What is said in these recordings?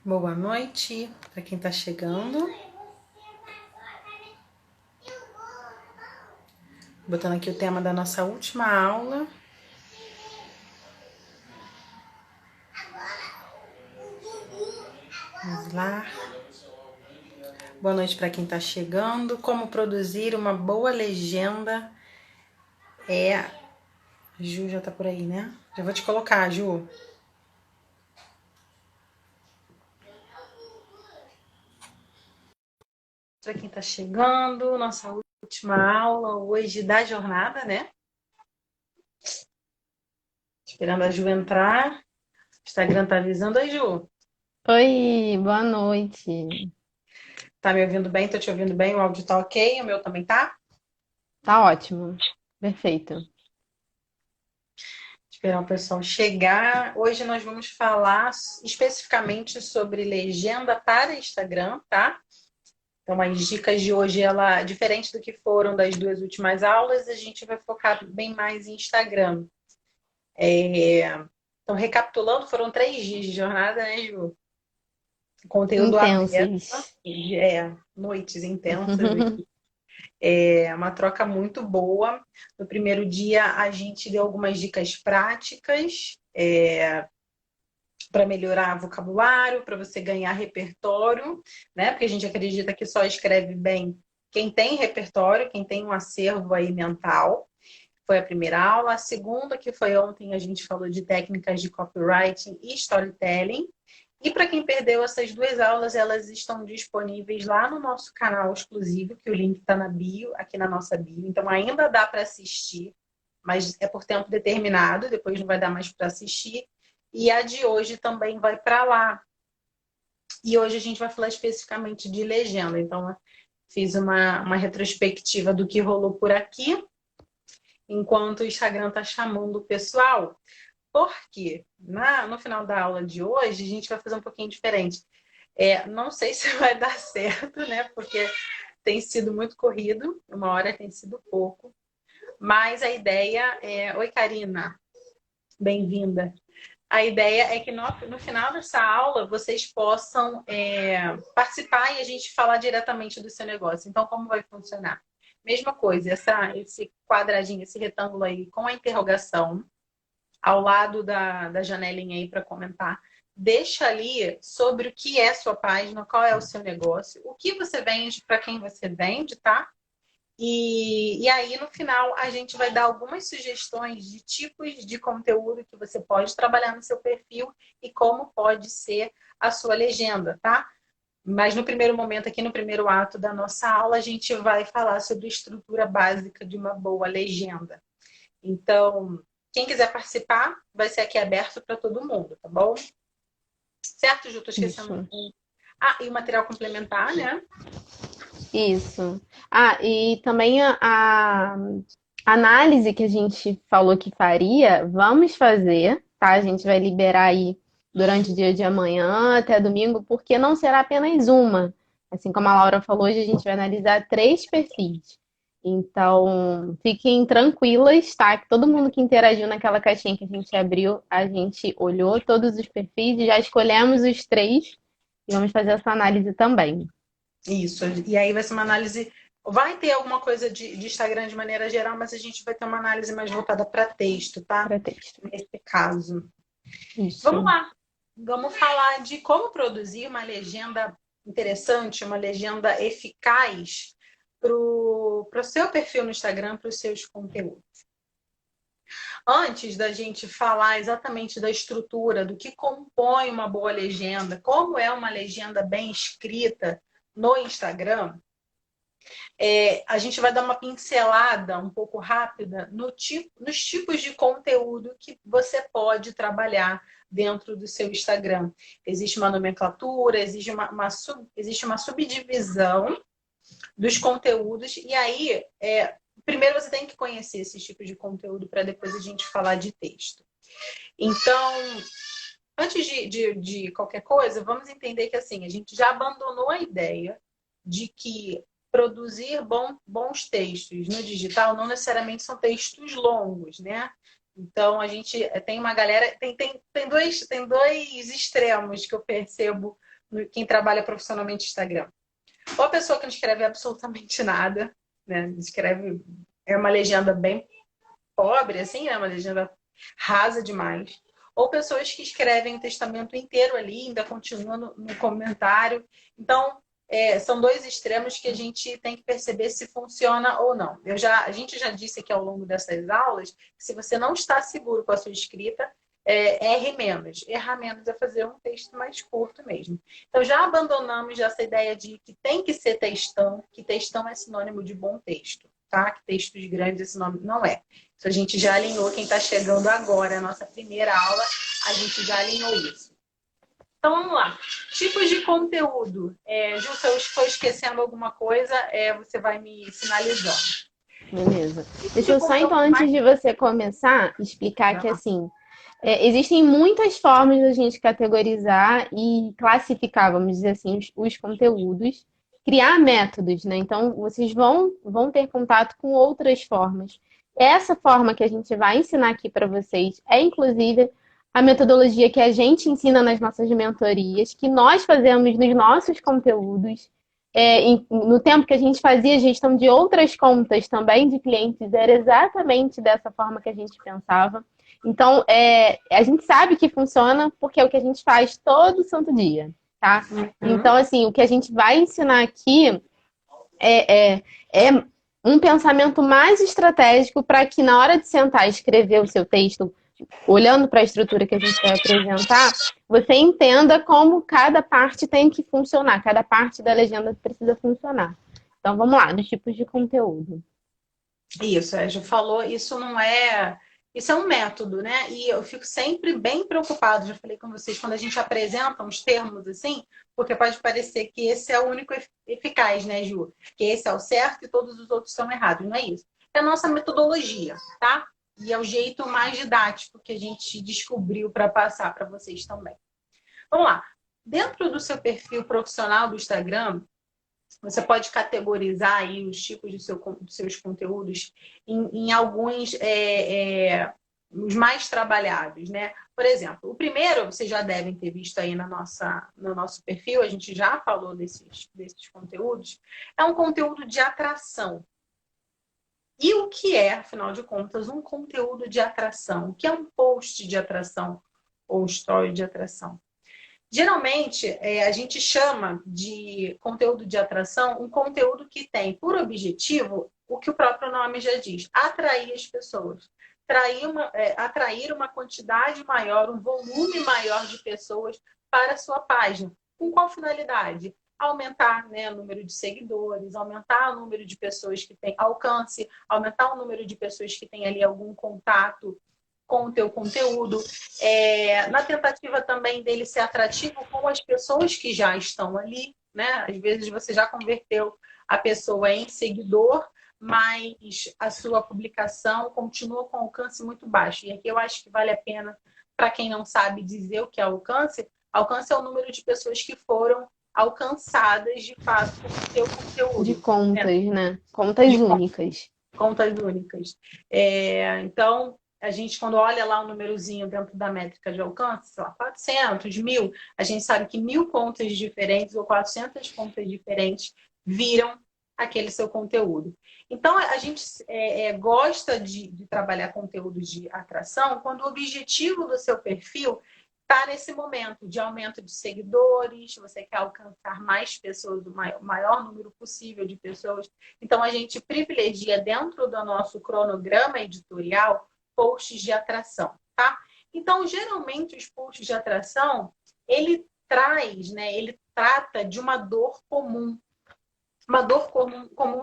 Boa noite para quem está chegando. Botando aqui o tema da nossa última aula. Vamos lá. Boa noite para quem está chegando. Como produzir uma boa legenda A Ju já tá por aí, né? Já vou te colocar, Ju. Para quem está chegando, nossa última aula hoje da jornada, né? Esperando a Ju entrar. O Instagram tá avisando. Oi, Ju. Oi, boa noite. Tá me ouvindo bem? Tô te ouvindo bem? O áudio tá ok? O meu também tá? Tá ótimo. Perfeito. Esperar o pessoal chegar. Hoje nós vamos falar especificamente sobre legenda para Instagram, tá? Então, as dicas de hoje, ela, diferente do que foram das duas últimas aulas, a gente vai focar bem mais em Instagram. Então, recapitulando, foram 3 dias de jornada, né, Ju? Conteúdo aberto, Intensos. noites intensas. É uma troca muito boa. No primeiro dia, a gente deu algumas dicas práticas, para melhorar vocabulário, para você ganhar repertório, né? Porque a gente acredita que só escreve bem quem tem repertório, quem tem um acervo aí mental. Foi a primeira aula. A segunda, que foi ontem, a gente falou de técnicas de copywriting e storytelling. E para quem perdeu essas duas aulas, elas estão disponíveis lá no nosso canal exclusivo, que o link está na bio, aqui na nossa bio. Então ainda dá para assistir, mas é por tempo determinado, depois não vai dar mais para assistir. E a de hoje também vai para lá. E hoje a gente vai falar especificamente de legenda. Então, fiz uma retrospectiva do que rolou por aqui, enquanto o Instagram está chamando o pessoal. Porque no final da aula de hoje, a gente vai fazer um pouquinho diferente. Não sei se vai dar certo, né? Porque tem sido muito corrido, uma hora tem sido pouco. Mas a ideia é. Oi, Karina, bem-vinda. A ideia é que no final dessa aula vocês possam participar e a gente falar diretamente do seu negócio. Então, como vai funcionar? Mesma coisa, esse quadradinho, esse retângulo aí com a interrogação ao lado da janelinha aí para comentar. Deixa ali sobre o que é sua página, qual é o seu negócio, o que você vende, para quem você vende, tá? E aí, no final, a gente vai dar algumas sugestões de tipos de conteúdo que você pode trabalhar no seu perfil e como pode ser a sua legenda, tá? Mas no primeiro momento, aqui no primeiro ato da nossa aula, a gente vai falar sobre a estrutura básica de uma boa legenda. Então, quem quiser participar, vai ser aqui aberto para todo mundo, tá bom? Certo, Ju? Tô esquecendo. Isso. Ah, e o material complementar, né? Isso. Ah, e também a análise que a gente falou que faria, vamos fazer, tá? A gente vai liberar aí durante o dia de amanhã até domingo, porque não será apenas uma. Assim como a Laura falou, hoje a gente vai analisar 3 perfis. Então, fiquem tranquilas, tá? Que todo mundo que interagiu naquela caixinha que a gente abriu, a gente olhou todos os perfis e já escolhemos os 3 e vamos fazer essa análise também. Isso. E aí vai ser uma análise. Vai ter alguma coisa de Instagram de maneira geral, mas a gente vai ter uma análise mais voltada para texto, tá? Para texto. Nesse caso. Vamos Isso. lá. Vamos falar de como produzir uma legenda interessante, uma legenda eficaz para o seu perfil no Instagram, para os seus conteúdos. Antes da gente falar exatamente da estrutura, do que compõe uma boa legenda, como é uma legenda bem escrita no Instagram, a gente vai dar uma pincelada um pouco rápida nos tipos de conteúdo que você pode trabalhar dentro do seu Instagram. Existe uma nomenclatura, existe uma subdivisão dos conteúdos, e aí, primeiro você tem que conhecer esse tipo de conteúdo para depois a gente falar de texto. Então, antes de qualquer coisa, vamos entender que assim, a gente já abandonou a ideia de que produzir bons textos no digital não necessariamente são textos longos, né? Então, a gente tem uma galera, tem dois extremos que eu percebo quem trabalha profissionalmente no Instagram. Ou a pessoa que não escreve absolutamente nada, né? Escreve, é uma legenda bem pobre, assim, né? Uma legenda rasa demais. Ou pessoas que escrevem o testamento inteiro ali, ainda continuam no comentário. Então, são dois extremos que a gente tem que perceber se funciona ou não. A gente já disse aqui ao longo dessas aulas que se você não está seguro com a sua escrita, erre menos. Errar menos é fazer um texto mais curto mesmo. Então, já abandonamos essa ideia de que tem que ser textão, que textão é sinônimo de bom texto, tá? Que textos grandes esse nome não é. Isso a gente já alinhou, quem está chegando agora, a nossa primeira aula, a gente já alinhou isso. Então, vamos lá. Tipos de conteúdo. Ju, se eu estou esquecendo alguma coisa, você vai me sinalizando. Beleza. Deixa eu só, então, antes de você começar, explicar que, assim, existem muitas formas da gente categorizar e classificar, vamos dizer assim, os conteúdos, criar métodos, né? Então, vocês vão ter contato com outras formas. Essa forma que a gente vai ensinar aqui para vocês é, inclusive, a metodologia que a gente ensina nas nossas mentorias, que nós fazemos nos nossos conteúdos. No tempo que a gente fazia gestão de outras contas também de clientes, era exatamente dessa forma que a gente pensava. Então, a gente sabe que funciona porque é o que a gente faz todo santo dia, tá? Então, assim, o que a gente vai ensinar aqui é um pensamento mais estratégico para que na hora de sentar e escrever o seu texto, olhando para a estrutura que a gente vai apresentar, você entenda como cada parte tem que funcionar, cada parte da legenda precisa funcionar. Então, vamos lá, dos tipos de conteúdo. Isso, a Ju falou, isso não é... Isso é um método, né? E eu fico sempre bem preocupada, já falei com vocês, quando a gente apresenta uns termos assim, porque pode parecer que esse é o único eficaz, né, Ju? Que esse é o certo e todos os outros são errados. Não é isso. É a nossa metodologia, tá? E é o jeito mais didático que a gente descobriu para passar para vocês também. Vamos lá. Dentro do seu perfil profissional do Instagram, você pode categorizar aí os tipos dos seus conteúdos em alguns, os mais trabalhados, né? Por exemplo, o primeiro, vocês já devem ter visto aí no nosso perfil, a gente já falou desses conteúdos, é um conteúdo de atração. E o que é, afinal de contas, um conteúdo de atração? O que é um post de atração ou story de atração? Geralmente, a gente chama de conteúdo de atração um conteúdo que tem por objetivo o que o próprio nome já diz, atrair as pessoas. Atrair uma quantidade maior, um volume maior de pessoas para a sua página. Com qual finalidade? Aumentar, né, o número de seguidores, aumentar o número de pessoas que têm alcance, aumentar o número de pessoas que têm ali algum contato com o teu conteúdo, na tentativa também dele ser atrativo com as pessoas que já estão ali, né? Às vezes você já converteu a pessoa em seguidor, mas a sua publicação continua com alcance muito baixo. E aqui eu acho que vale a pena, para quem não sabe dizer o que é alcance, alcance é o número de pessoas que foram alcançadas de fato com o teu conteúdo. De contas, né? Contas únicas. Contas únicas. Então, a gente, quando olha lá o númerozinho dentro da métrica de alcance, sei lá, 400, 1000, a gente sabe que 1000 contas diferentes ou 400 contas diferentes viram aquele seu conteúdo. Então, a gente gosta de trabalhar conteúdos de atração quando o objetivo do seu perfil está nesse momento de aumento de seguidores, você quer alcançar mais pessoas, o maior número possível de pessoas. Então, a gente privilegia dentro do nosso cronograma editorial posts de atração, tá? Então, geralmente, os posts de atração, ele traz, né? Ele trata de uma dor comum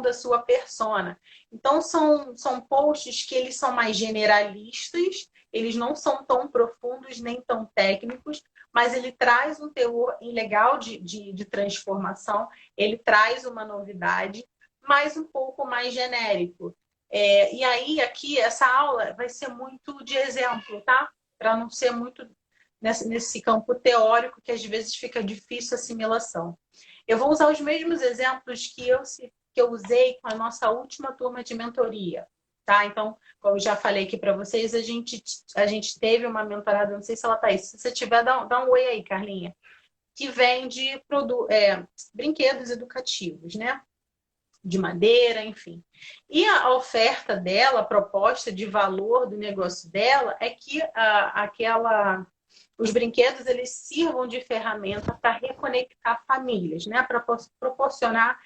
da sua persona. Então, são posts que eles são mais generalistas, eles não são tão profundos nem tão técnicos, mas ele traz um teor legal de transformação, ele traz uma novidade, mas um pouco mais genérico. E aí, aqui, essa aula vai ser muito de exemplo, tá? Para não ser muito nesse campo teórico, que às vezes fica difícil a assimilação. Eu vou usar os mesmos exemplos que eu usei com a nossa última turma de mentoria, tá? Então, como eu já falei aqui para vocês, a gente teve uma mentorada, não sei se ela tá aí. Se você tiver, dá um oi aí, Carlinha. que vende brinquedos educativos, né? De madeira, enfim. E a oferta dela, a proposta de valor do negócio dela é que os brinquedos eles sirvam de ferramenta para reconectar famílias, né? Para proporcionar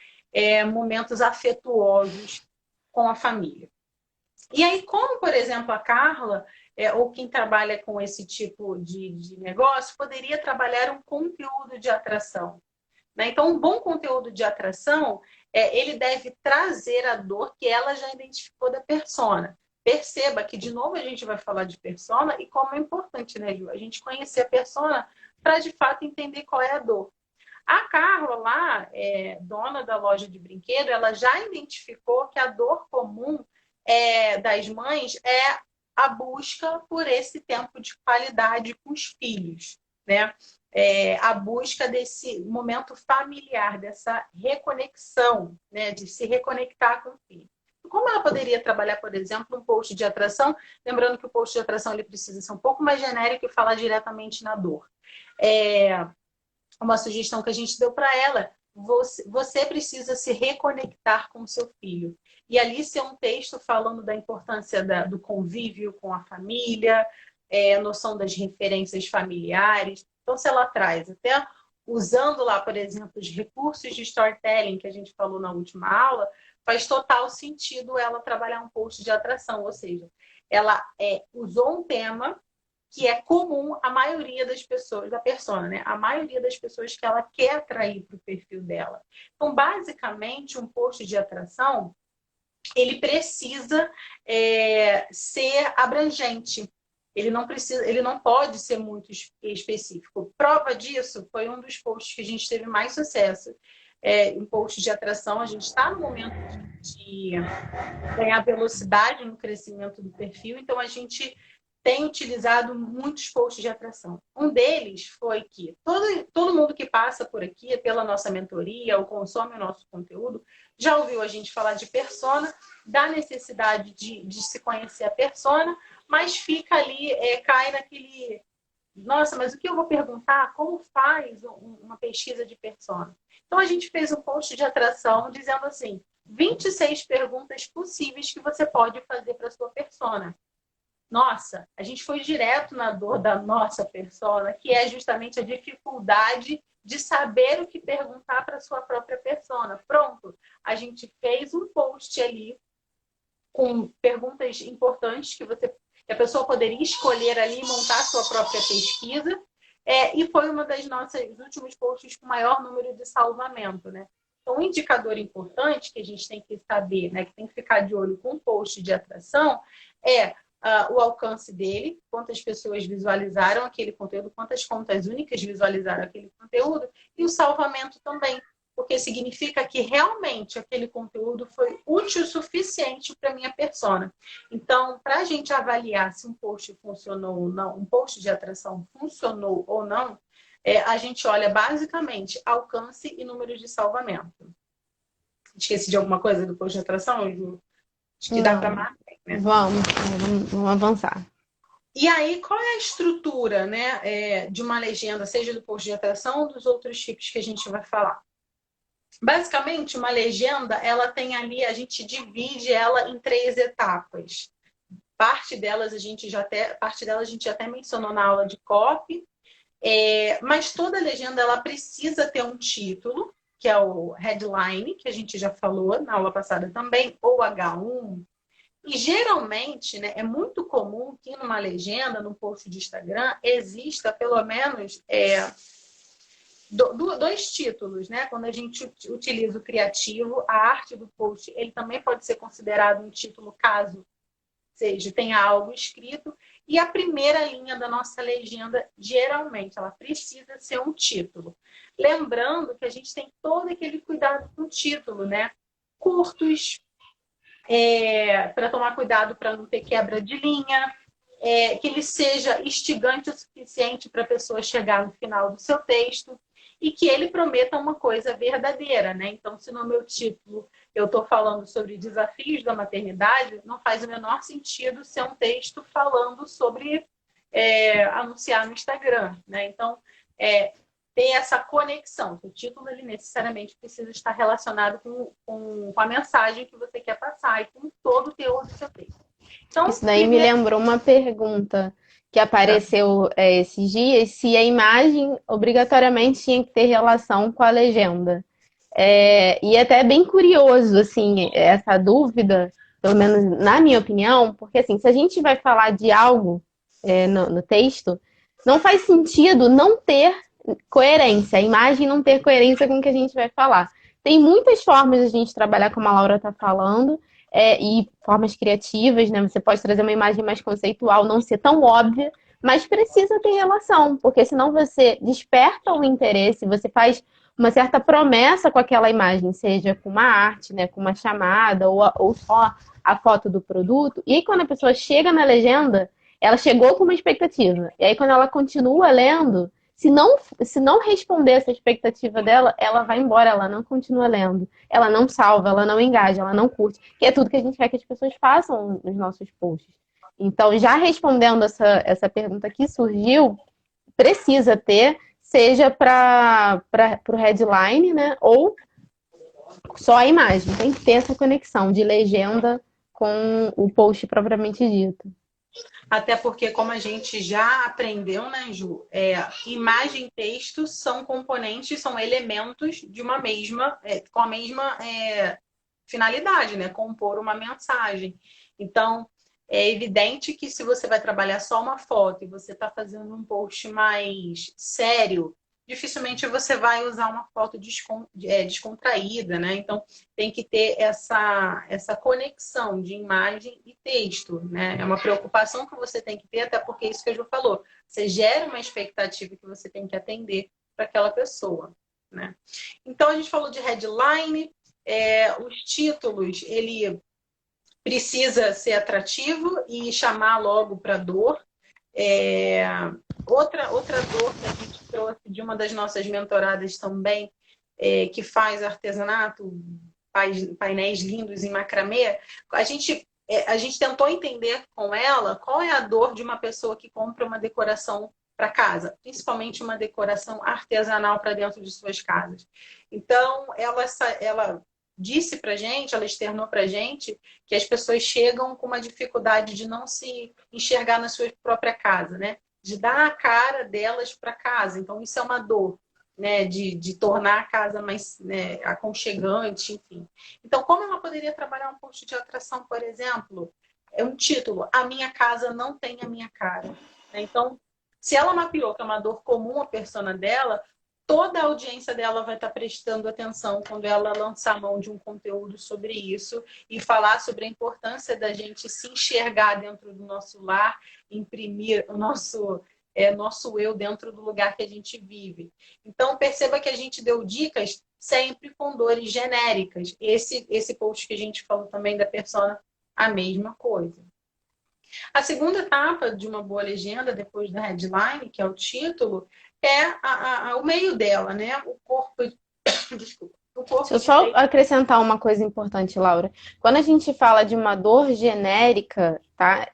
momentos afetuosos com a família. E aí, como, por exemplo, a Carla, ou quem trabalha com esse tipo de negócio, poderia trabalhar um conteúdo de atração, né? Então, um bom conteúdo de atração, ele deve trazer a dor que ela já identificou da persona. Perceba que, de novo, a gente vai falar de persona e como é importante, né, Ju? A gente conhecer a persona para, de fato, entender qual é a dor. A Carla lá, dona da loja de brinquedo, ela já identificou que a dor comum das mães é a busca por esse tempo de qualidade com os filhos, né? A busca desse momento familiar, dessa reconexão, né? De se reconectar com o filho. Como ela poderia trabalhar, por exemplo, um post de atração? Lembrando que o post de atração ele precisa ser um pouco mais genérico e falar diretamente na dor. Uma sugestão que a gente deu para ela, você precisa se reconectar com o seu filho. E ali ser um texto falando da importância do convívio com a família, a noção das referências familiares. Então, se ela traz, até usando lá, por exemplo, os recursos de storytelling que a gente falou na última aula, faz total sentido ela trabalhar um post de atração, ou seja, ela usou um tema que é comum à maioria das pessoas, da persona, né? A maioria das pessoas que ela quer atrair para o perfil dela. Então, basicamente, um post de atração, ele precisa ser abrangente. Ele não pode ser muito específico. Prova disso foi um dos posts que a gente teve mais sucesso. Em post de atração, a gente está no momento de ganhar velocidade no crescimento do perfil, então a gente tem utilizado muitos posts de atração. Um deles foi que todo mundo que passa por aqui, pela nossa mentoria, ou consome o nosso conteúdo, já ouviu a gente falar de persona, da necessidade de se conhecer a persona, mas fica ali, cai naquele... Nossa, mas o que eu vou perguntar? Como faz uma pesquisa de persona? Então, a gente fez um post de atração dizendo assim, 26 perguntas possíveis que você pode fazer para a sua persona. Nossa, a gente foi direto na dor da nossa persona, que é justamente a dificuldade de saber o que perguntar para a sua própria persona. Pronto, a gente fez um post ali com perguntas importantes que a pessoa poderia escolher ali e montar a sua própria pesquisa. E foi uma das nossas últimos posts com maior número de salvamento, né? Então, um indicador importante que a gente tem que saber, né, que tem que ficar de olho com o post de atração, o alcance dele, quantas pessoas visualizaram aquele conteúdo, quantas contas únicas visualizaram aquele conteúdo, e o salvamento também, porque significa que realmente aquele conteúdo foi útil o suficiente para a minha persona. Então, para a gente avaliar se um post funcionou ou não, um post de atração funcionou ou não, a gente olha basicamente alcance e número de salvamento. Esqueci de alguma coisa do post de atração, Ju? Acho que dá para Não, marcar, né? vamos avançar. E aí, qual é a estrutura, né, de uma legenda, seja do post de atração ou dos outros tipos que a gente vai falar? Basicamente, uma legenda, ela tem ali, a gente divide ela em 3 etapas. Parte delas a gente já até mencionou na aula de copy, mas toda legenda ela precisa ter um título, que é o headline, que a gente já falou na aula passada também, ou H1. E geralmente, né, é muito comum que numa legenda, num post de Instagram, exista pelo menos 2 títulos, né? Quando a gente utiliza o criativo, a arte do post, ele também pode ser considerado um título caso seja, tenha algo escrito. E a primeira linha da nossa legenda, geralmente, ela precisa ser um título. Lembrando que a gente tem todo aquele cuidado com o título, né? Curtos, para tomar cuidado para não ter quebra de linha, que ele seja instigante o suficiente para a pessoa chegar no final do seu texto e que ele prometa uma coisa verdadeira, né? Então, se no meu título eu estou falando sobre desafios da maternidade, não faz o menor sentido ser um texto falando sobre anunciar no Instagram, né? Então, ter essa conexão. O título ele necessariamente precisa estar relacionado com a mensagem que você quer passar e com todo o teor do seu texto. Então, Isso daí me primeiro, lembrou uma pergunta que apareceu esses dias, se a imagem obrigatoriamente tinha que ter relação com a legenda. E até é bem curioso, assim, essa dúvida, pelo menos na minha opinião, porque assim, se a gente vai falar de algo no texto, não faz sentido não ter coerência, a imagem não ter coerência com o que a gente vai falar. Tem muitas formas de a gente trabalhar como a Laura está falando, e formas criativas, né? Você pode trazer uma imagem mais conceitual, não ser tão óbvia, mas precisa ter relação, porque senão você desperta o interesse, você faz uma certa promessa com aquela imagem, seja com uma arte, né, com uma chamada, ou só a foto do produto. E aí, quando a pessoa chega na legenda, ela chegou com uma expectativa. E aí, quando ela continua lendo, se não responder essa expectativa dela, ela vai embora, ela não continua lendo. Ela não salva, ela não engaja, ela não curte. Que é tudo que a gente quer que as pessoas façam nos nossos posts. Então, já respondendo essa pergunta que surgiu, precisa ter, seja para o headline, né? Ou só a imagem. Tem que ter essa conexão de legenda com o post propriamente dito. até porque, como a gente já aprendeu, né, Ju, imagem e texto são componentes, são elementos de uma mesma, com a mesma finalidade, né? Compor uma mensagem. Então, é evidente que se você vai trabalhar só uma foto e você está fazendo um post mais sério, dificilmente você vai usar uma foto descontraída, né? Então, tem que ter essa conexão de imagem e texto, né? É uma preocupação que você tem que ter, até porque é isso que a Ju falou. Você gera uma expectativa que você tem que atender para aquela pessoa, né? Então, a gente falou de headline, os títulos, ele precisa ser atrativo e chamar logo para dor. Outra dor que a gente trouxe de uma das nossas mentoradas também, que faz artesanato, painéis lindos em macramê, a gente tentou entender com ela qual é a dor de uma pessoa que compra uma decoração para casa, principalmente uma decoração artesanal para dentro de suas casas. Então, ela disse para gente, ela externou para gente que as pessoas chegam com uma dificuldade de não se enxergar na sua própria casa, né? De dar a cara delas para casa. Então, isso é uma dor, né? De tornar a casa mais, né, aconchegante, enfim. Então, como ela poderia trabalhar um post de atração, por exemplo? É um título: A Minha Casa Não Tem a Minha Cara. Então, se ela mapeou que é uma dor comum à persona dela, toda a audiência dela vai estar prestando atenção quando ela lançar a mão de um conteúdo sobre isso e falar sobre a importância da gente se enxergar dentro do nosso lar, imprimir o nosso eu dentro do lugar que a gente vive. Então, perceba que a gente deu dicas sempre com dores genéricas. Esse post que a gente falou também da persona, a mesma coisa. A segunda etapa de uma boa legenda, depois da headline, que é o título, é o meio dela, né? O corpo. Desculpa. O corpo Deixa eu só acrescentar uma coisa importante, Laura. Quando a gente fala de uma dor genérica, tá?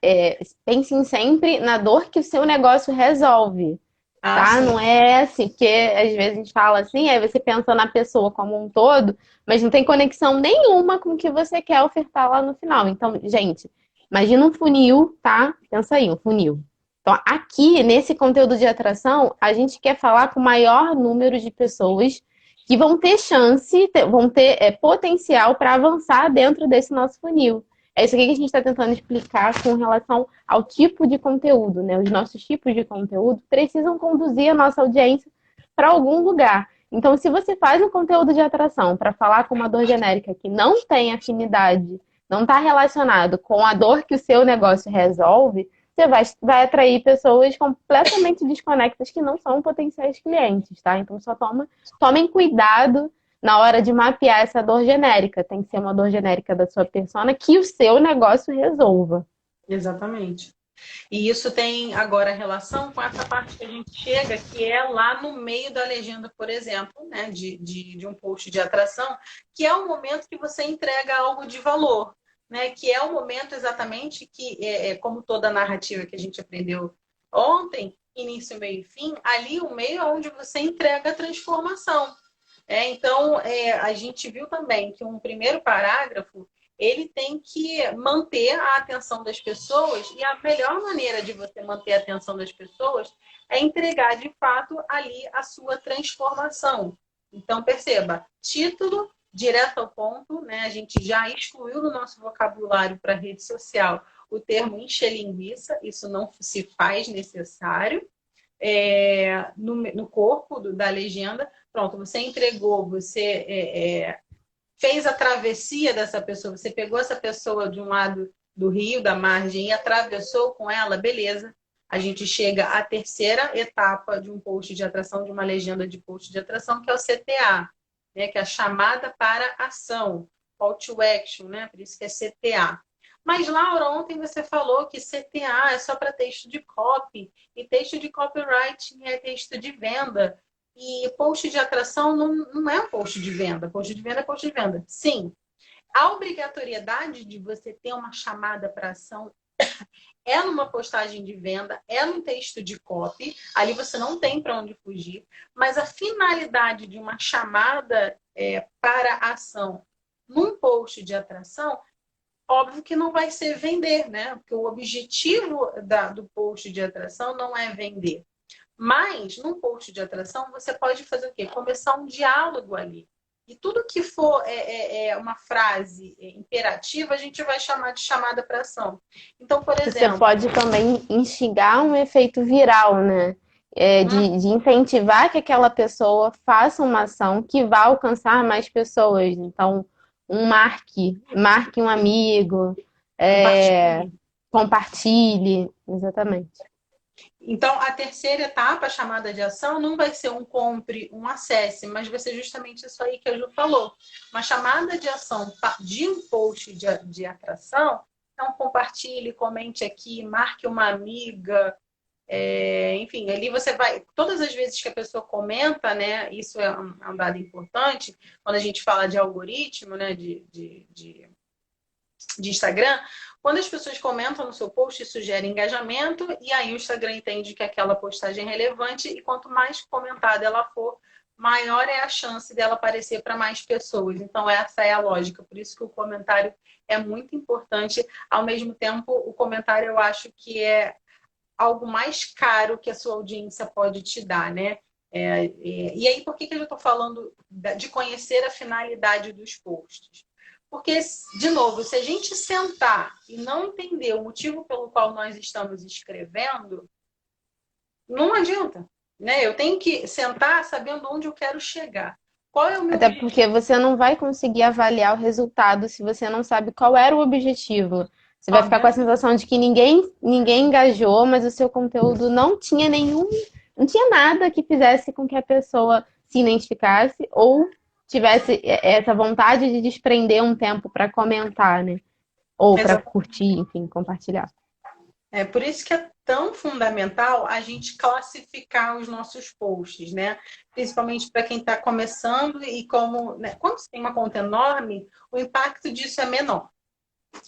Pensem sempre na dor que o seu negócio resolve, tá? sim. Não é assim, porque às vezes a gente fala assim, aí você pensa na pessoa como um todo, mas não tem conexão nenhuma com o que você quer ofertar lá no final. Então, gente, imagina um funil, tá? Pensa aí, um funil. Então, aqui, nesse conteúdo de atração, a gente quer falar com o maior número de pessoas que vão ter chance, vão ter potencial para avançar dentro desse nosso funil. É isso aqui que a gente está tentando explicar com relação ao tipo de conteúdo, né? Os nossos tipos de conteúdo precisam conduzir a nossa audiência para algum lugar. Então, se você faz um conteúdo de atração para falar com uma dor genérica que não tem afinidade, não está relacionado com a dor que o seu negócio resolve, você vai atrair pessoas completamente desconectas que não são potenciais clientes, tá? Então, tomem cuidado na hora de mapear essa dor genérica. Tem que ser uma dor genérica da sua persona que o seu negócio resolva. Exatamente. E isso tem agora relação com essa parte que a gente chega, que é lá no meio da legenda, por exemplo, né? De um post de atração, que é o momento que você entrega algo de valor. Né, que é o momento exatamente que, como toda a narrativa que a gente aprendeu ontem, início, meio e fim, ali o meio é onde você entrega a transformação. Então, a gente viu também que um primeiro parágrafo ele tem que manter a atenção das pessoas, e a melhor maneira de você manter a atenção das pessoas é entregar de fato ali a sua transformação. Então, perceba, título, direto ao ponto, né? A gente já excluiu do nosso vocabulário para rede social o termo encher linguiça, isso não se faz necessário. No corpo da legenda, pronto, você entregou, você fez a travessia dessa pessoa, você pegou essa pessoa de um lado do rio, da margem, e atravessou com ela, beleza. A gente chega à terceira etapa de um post de atração, de uma legenda de post de atração, que é o CTA, né? Que é a chamada para ação, call to action, né? Por isso que é CTA. Mas, Laura, ontem você falou que CTA é só para texto de copy, e texto de copywriting é texto de venda. E post de atração não é um post de venda. Post de venda é post de venda. Sim, a obrigatoriedade de você ter uma chamada para ação é numa postagem de venda, é num texto de copy. Ali você não tem para onde fugir. Mas a finalidade de uma chamada para ação num post de atração, óbvio que não vai ser vender, né? Porque o objetivo do post de atração não é vender. Mas, num post de atração, você pode fazer o quê? Começar um diálogo ali. E tudo que for uma frase imperativa, a gente vai chamar de chamada para ação. Então, por Você exemplo... pode também instigar um efeito viral, né? De incentivar que aquela pessoa faça uma ação que vá alcançar mais pessoas. Então, marque um amigo, compartilhe, exatamente. Então, a terceira etapa, a chamada de ação, não vai ser um compre, um acesse, mas vai ser justamente isso aí que a Ju falou. Uma chamada de ação de um post de atração, então compartilhe, comente aqui, marque uma amiga, enfim, ali você vai... Todas as vezes que a pessoa comenta, né, isso é um dado importante, quando a gente fala de algoritmo, né, de Instagram, quando as pessoas comentam no seu post, isso gera engajamento, e aí o Instagram entende que aquela postagem é relevante, e quanto mais comentada ela for, maior é a chance dela aparecer para mais pessoas. Então, essa é a lógica. Por isso que o comentário é muito importante. Ao mesmo tempo, o comentário eu acho que é algo mais caro que a sua audiência pode te dar, né? E aí, por que eu estou falando de conhecer a finalidade dos posts? Porque, de novo, se a gente sentar e não entender o motivo pelo qual nós estamos escrevendo, não adianta, né? Eu tenho que sentar sabendo onde eu quero chegar. Qual é o meu Até objetivo? porque você não vai conseguir avaliar o resultado se você não sabe qual era o objetivo. Você vai ficar com a sensação de que ninguém engajou, mas o seu conteúdo não tinha nada que fizesse com que a pessoa se identificasse ou tivesse essa vontade de desprender um tempo para comentar, né? Ou para curtir, enfim, compartilhar. É por isso que é tão fundamental a gente classificar os nossos posts, né? Principalmente para quem está começando e né? Quando você tem uma conta enorme, o impacto disso é menor.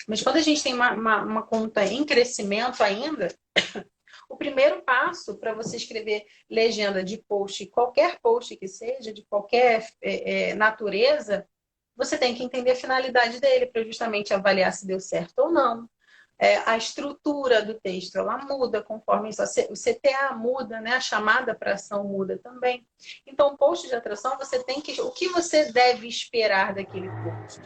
Mas quando a gente tem uma conta em crescimento ainda, o primeiro passo para você escrever legenda de post, qualquer post que seja, de qualquer natureza, você tem que entender a finalidade dele para justamente avaliar se deu certo ou não. A estrutura do texto, ela muda conforme isso. O CTA muda, né? A chamada para ação muda também. Então, o post de atração, você tem que... O que você deve esperar daquele post?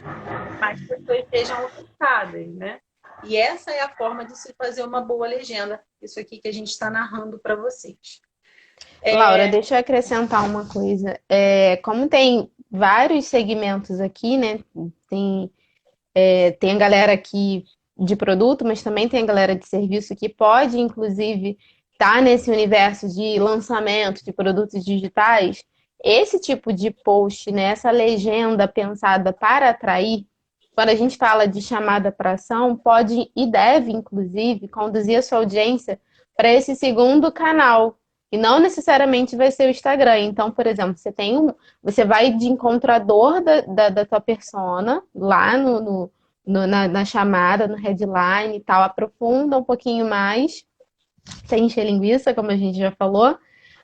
Mais pessoas sejam alcançadas, né? E essa é a forma de se fazer uma boa legenda. Isso aqui que a gente está narrando para vocês. Laura, deixa eu acrescentar uma coisa. Como tem vários segmentos aqui, né? Tem a galera aqui de produto, mas também tem a galera de serviço que pode, inclusive, estar nesse universo de lançamento de produtos digitais. Esse tipo de post, né? Essa legenda pensada para atrair, quando a gente fala de chamada para ação, pode e deve, inclusive, conduzir a sua audiência para esse segundo canal. E não necessariamente vai ser o Instagram. Então, por exemplo, você vai de encontrador da tua persona lá na chamada, no headline e tal, aprofunda um pouquinho mais sem encher linguiça, como a gente já falou.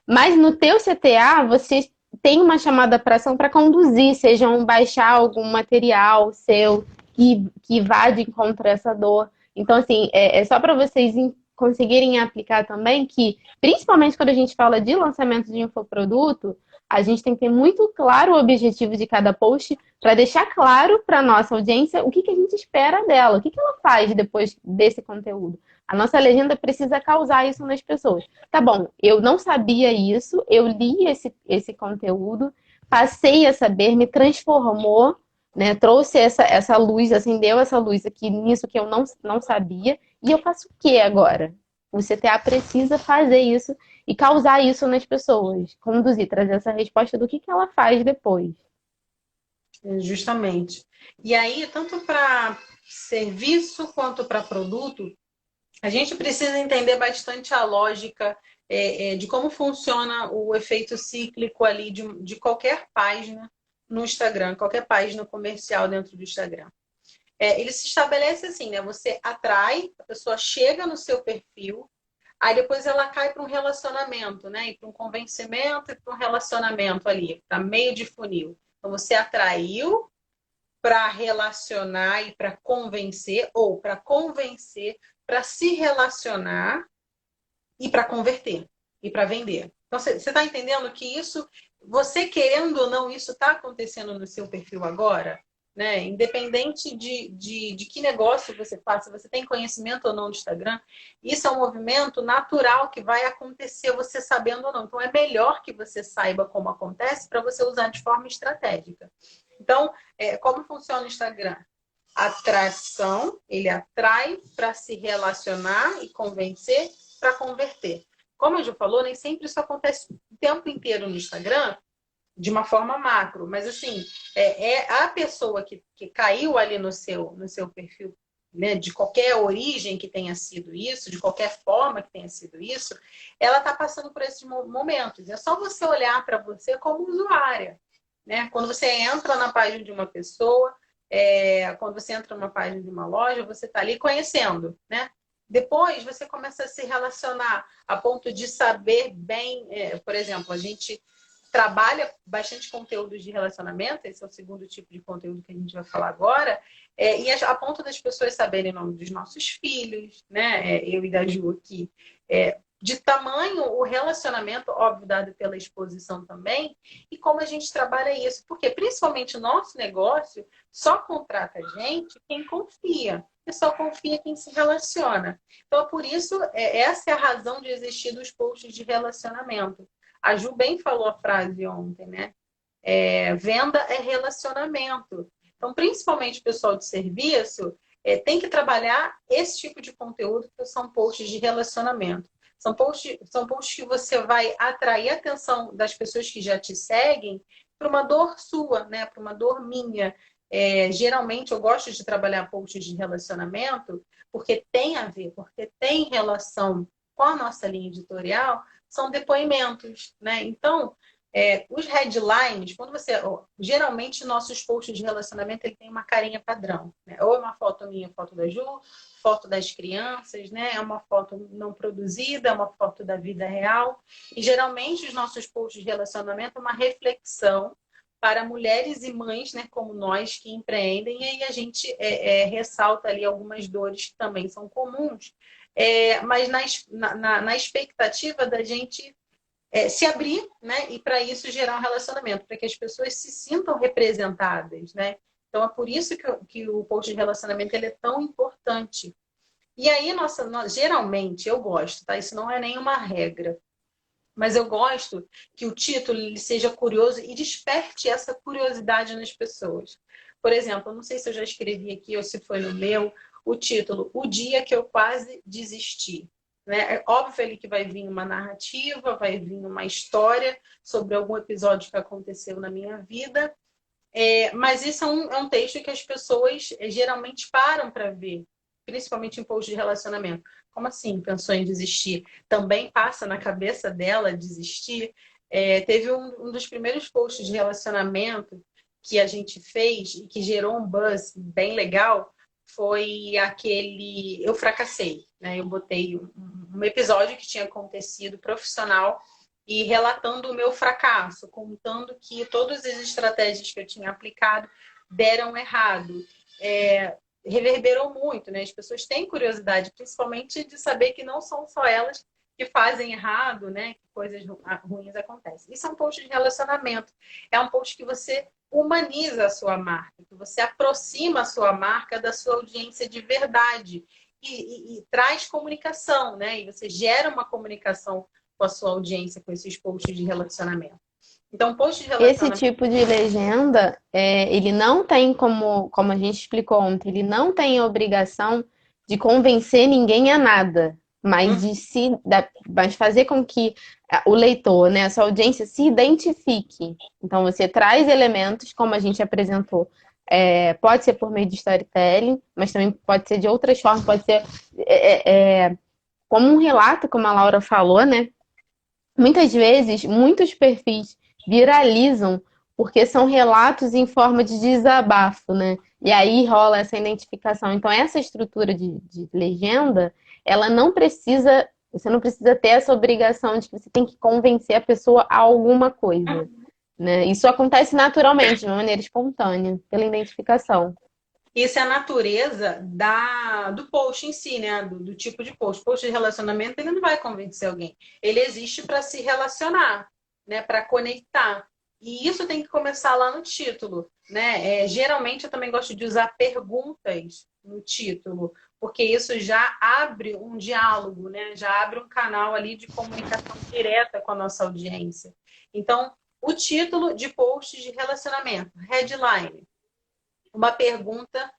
Mas no teu CTA, você tem uma chamada para ação para conduzir, seja um baixar algum material seu que vá de encontro a essa dor. Então, assim, é só para vocês conseguirem aplicar também que, principalmente quando a gente fala de lançamento de infoproduto, a gente tem que ter muito claro o objetivo de cada post para deixar claro para a nossa audiência o que a gente espera dela, o que ela faz depois desse conteúdo. A nossa legenda precisa causar isso nas pessoas. Tá bom, eu não sabia isso, eu li esse conteúdo, passei a saber, me transformou, né? Trouxe essa luz, acendeu essa luz aqui nisso que eu não sabia. E eu faço o que agora? O CTA precisa fazer isso e causar isso nas pessoas, conduzir, trazer essa resposta do que ela faz depois. Justamente. E aí, tanto para serviço quanto para produto, a gente precisa entender bastante a lógica de como funciona o efeito cíclico ali de qualquer página no Instagram, qualquer página comercial dentro do Instagram. Ele se estabelece assim, né? Você atrai, a pessoa chega no seu perfil, aí depois ela cai para um relacionamento, né? E para um convencimento e para um relacionamento ali, para meio de funil. Então você atraiu para relacionar e para convencer, ou para convencer, para se relacionar e para converter e para vender. Então você está entendendo que isso, você querendo ou não, isso está acontecendo no seu perfil agora? Né? Independente de que negócio você faz, se você tem conhecimento ou não do Instagram, isso é um movimento natural que vai acontecer, você sabendo ou não. Então, é melhor que você saiba como acontece para você usar de forma estratégica. Então, como funciona o Instagram? Atração, ele atrai para se relacionar e convencer para converter. Como eu já falou, nem sempre isso acontece o tempo inteiro no Instagram, de uma forma macro, mas assim, a pessoa que caiu ali no seu perfil, né, de qualquer origem que tenha sido isso, de qualquer forma que tenha sido isso, ela está passando por esses momentos. É só você olhar para você como usuária, né? Quando você entra na página de uma pessoa, quando você entra numa página de uma loja, você está ali conhecendo, né? Depois você começa a se relacionar a ponto de saber bem, por exemplo, a gente trabalha bastante conteúdo de relacionamento, esse é o segundo tipo de conteúdo que a gente vai falar agora, e a ponto das pessoas saberem o nome dos nossos filhos, né? Eu e da Ju aqui. De tamanho o relacionamento, óbvio, dado pela exposição também, e como a gente trabalha isso. Porque, principalmente, o nosso negócio só contrata gente quem confia. E só confia quem se relaciona. Então, por isso, essa é a razão de existir dos posts de relacionamento. A Ju bem falou a frase ontem, né? Venda é relacionamento. Então, principalmente o pessoal de serviço, tem que trabalhar esse tipo de conteúdo, que são posts de relacionamento. São posts que você vai atrair a atenção das pessoas que já te seguem para uma dor sua, né? Para uma dor minha. Geralmente eu gosto de trabalhar posts de relacionamento porque tem a ver, porque tem relação com a nossa linha editorial, são depoimentos, né? Então, os headlines, quando você. Geralmente, nossos posts de relacionamento ele tem uma carinha padrão, né? Ou é uma foto minha, foto da Ju, foto das crianças, né? É uma foto não produzida, é uma foto da vida real. E geralmente os nossos posts de relacionamento é uma reflexão para mulheres e mães, né, como nós que empreendem, e aí a gente ressalta ali algumas dores que também são comuns, mas na expectativa da gente se abrir, né, e para isso gerar um relacionamento, para que as pessoas se sintam representadas, né? Então é por isso que o post de relacionamento ele é tão importante. E aí, geralmente, eu gosto, tá? Isso não é nenhuma regra. Mas eu gosto que o título ele seja curioso e desperte essa curiosidade nas pessoas. Por exemplo, eu não sei se eu já escrevi aqui ou se foi no meu, o título O Dia que eu Quase Desisti. Né? É óbvio ali que vai vir uma narrativa, vai vir uma história sobre algum episódio que aconteceu na minha vida, mas isso é um texto que as pessoas geralmente param para ver, principalmente em post de relacionamento. Como assim? Pensou em desistir? Também passa na cabeça dela desistir? Teve um dos primeiros posts de relacionamento que a gente fez e que gerou um buzz bem legal, foi aquele Eu Fracassei. né? Eu botei um episódio que tinha acontecido profissional e relatando o meu fracasso, contando que todas as estratégias que eu tinha aplicado deram errado. Reverberou muito, né? As pessoas têm curiosidade, principalmente de saber que não são só elas que fazem errado, né? Que coisas ruins acontecem. Isso é um post de relacionamento. É um post que você humaniza a sua marca, que você aproxima a sua marca da sua audiência de verdade e traz comunicação, né? E você gera uma comunicação com a sua audiência com esses posts de relacionamento. Então, post de Esse relacionamento. tipo de legenda, ele não tem como a gente explicou ontem, ele não tem a obrigação de convencer ninguém a nada, mas mas fazer com que o leitor, né, a sua audiência se identifique. Então, você traz elementos, como a gente apresentou, pode ser por meio de storytelling, mas também pode ser de outras formas, pode ser como um relato, como a Laura falou, né? Muitas vezes, muitos perfis viralizam porque são relatos em forma de desabafo, né? E aí rola essa identificação. Então, essa estrutura de legenda, ela não precisa, você não precisa ter essa obrigação de que você tem que convencer a pessoa a alguma coisa, né? Isso acontece naturalmente, de uma maneira espontânea, pela identificação. Isso é a natureza do post em si, né? Do tipo de post. Post de relacionamento, ele não vai convencer alguém. Ele existe para se relacionar, né? Para conectar. E isso tem que começar lá no título, né? Geralmente eu também gosto de usar perguntas no título, porque isso já abre um diálogo, né? Já abre um canal ali de comunicação direta com a nossa audiência. Então, o título de post de relacionamento, headline, uma pergunta,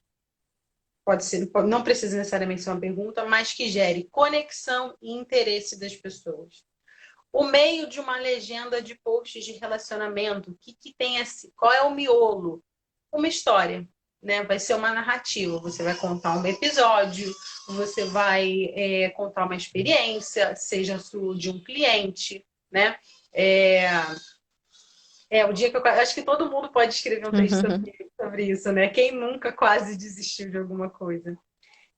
pode ser, não precisa necessariamente ser uma pergunta, mas que gere conexão e interesse das pessoas. O meio de uma legenda de posts de relacionamento, que tem qual é o miolo? Uma história, né? Vai ser uma narrativa. Você vai contar um episódio, você vai contar uma experiência, seja sua de um cliente, né? O dia que eu acho que todo mundo pode escrever um texto sobre isso, né? Quem nunca quase desistiu de alguma coisa?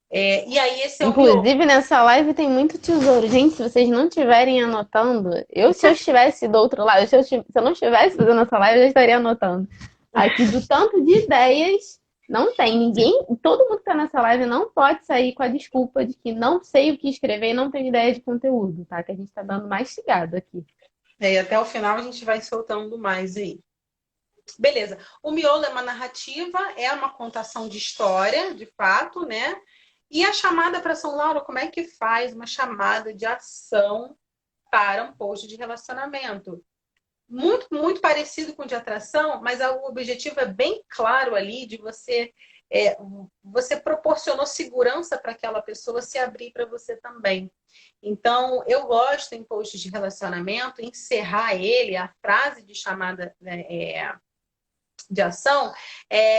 E aí, esse é o miolo. Inclusive, nessa live tem muito tesouro. Gente, se vocês não estiverem anotando, se eu estivesse do outro lado, se eu não estivesse fazendo essa live, eu já estaria anotando. Aqui, do tanto de ideias, não tem ninguém, todo mundo que tá nessa live não pode sair com a desculpa de que não sei o que escrever e não tenho ideia de conteúdo, tá? Que a gente tá dando mastigado aqui. E até o final a gente vai soltando mais aí. Beleza. O miolo é uma narrativa, é uma contação de história, de fato, né? E a chamada para ação, Laura, como é que faz uma chamada de ação para um post de relacionamento? Muito, muito parecido com o de atração, mas o objetivo é bem claro ali de você proporcionou segurança para aquela pessoa se abrir para você também. Então, eu gosto em posts de relacionamento, encerrar ele, a frase de chamada, né, de ação,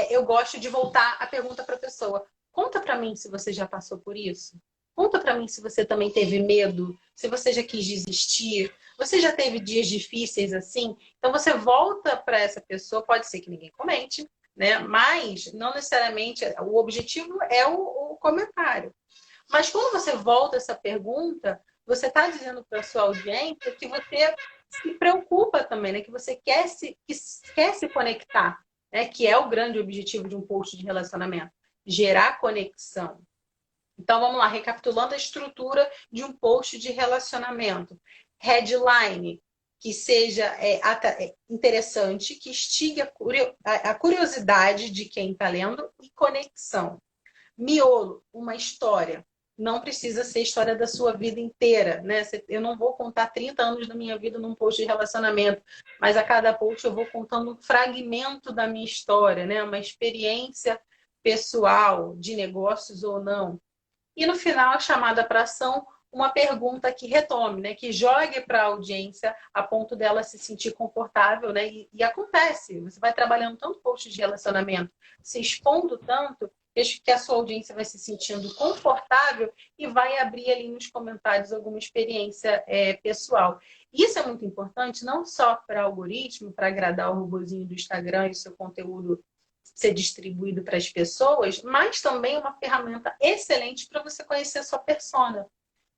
eu gosto de voltar a pergunta para a pessoa. Conta para mim se você já passou por isso. Conta para mim se você também teve medo, se você já quis desistir, você já teve dias difíceis assim. Então você volta para essa pessoa, pode ser que ninguém comente, né? Mas não necessariamente o objetivo é o comentário. Mas quando você volta essa pergunta, você está dizendo para a sua audiência que você se preocupa também, né? Que você quer se conectar, né? Que é o grande objetivo de um post de relacionamento, gerar conexão. Então vamos lá, recapitulando a estrutura de um post de relacionamento. Headline, que seja interessante, que instigue a curiosidade de quem está lendo e conexão. Miolo, uma história. Não precisa ser história da sua vida inteira, né? Eu não vou contar 30 anos da minha vida num post de relacionamento, mas a cada post eu vou contando um fragmento da minha história, né? Uma experiência pessoal, de negócios ou não. E no final, a chamada para ação, uma pergunta que retome, né? Que jogue para a audiência a ponto dela se sentir confortável, né? E acontece, você vai trabalhando tanto post de relacionamento, se expondo tanto, que a sua audiência vai se sentindo confortável e vai abrir ali nos comentários alguma experiência pessoal. Isso é muito importante, não só para algoritmo, para agradar o robozinho do Instagram e o seu conteúdo ser distribuído para as pessoas, mas também uma ferramenta excelente para você conhecer a sua persona,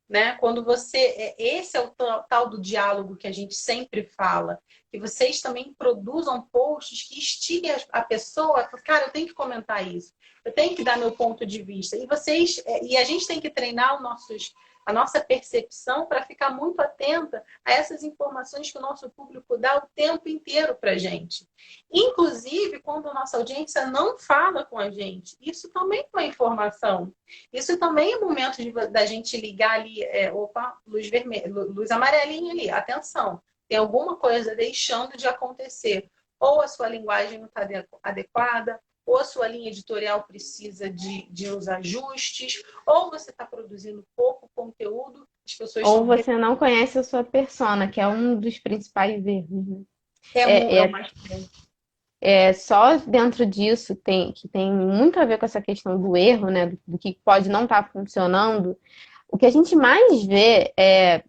né? Quando você... Esse é o tal do diálogo que a gente sempre fala, que vocês também produzam posts que instiguem a pessoa, cara, eu tenho que comentar isso, eu tenho que dar meu ponto de vista. E a gente tem que treinar a nossa percepção para ficar muito atenta a essas informações que o nosso público dá o tempo inteiro para a gente. Inclusive, quando a nossa audiência não fala com a gente, isso também é uma informação. Isso também é momento da gente ligar ali, opa, luz vermelha, luz amarelinha ali, atenção, tem alguma coisa deixando de acontecer. Ou a sua linguagem não está adequada, ou a sua linha editorial precisa de uns ajustes, ou você está produzindo pouco conteúdo, as pessoas Ou estão... você não conhece a sua persona, que é um dos principais erros, né? É É, o é, mais... é só dentro disso que tem muito a ver com essa questão do erro, né? Do que pode não estar funcionando. O que a gente mais vê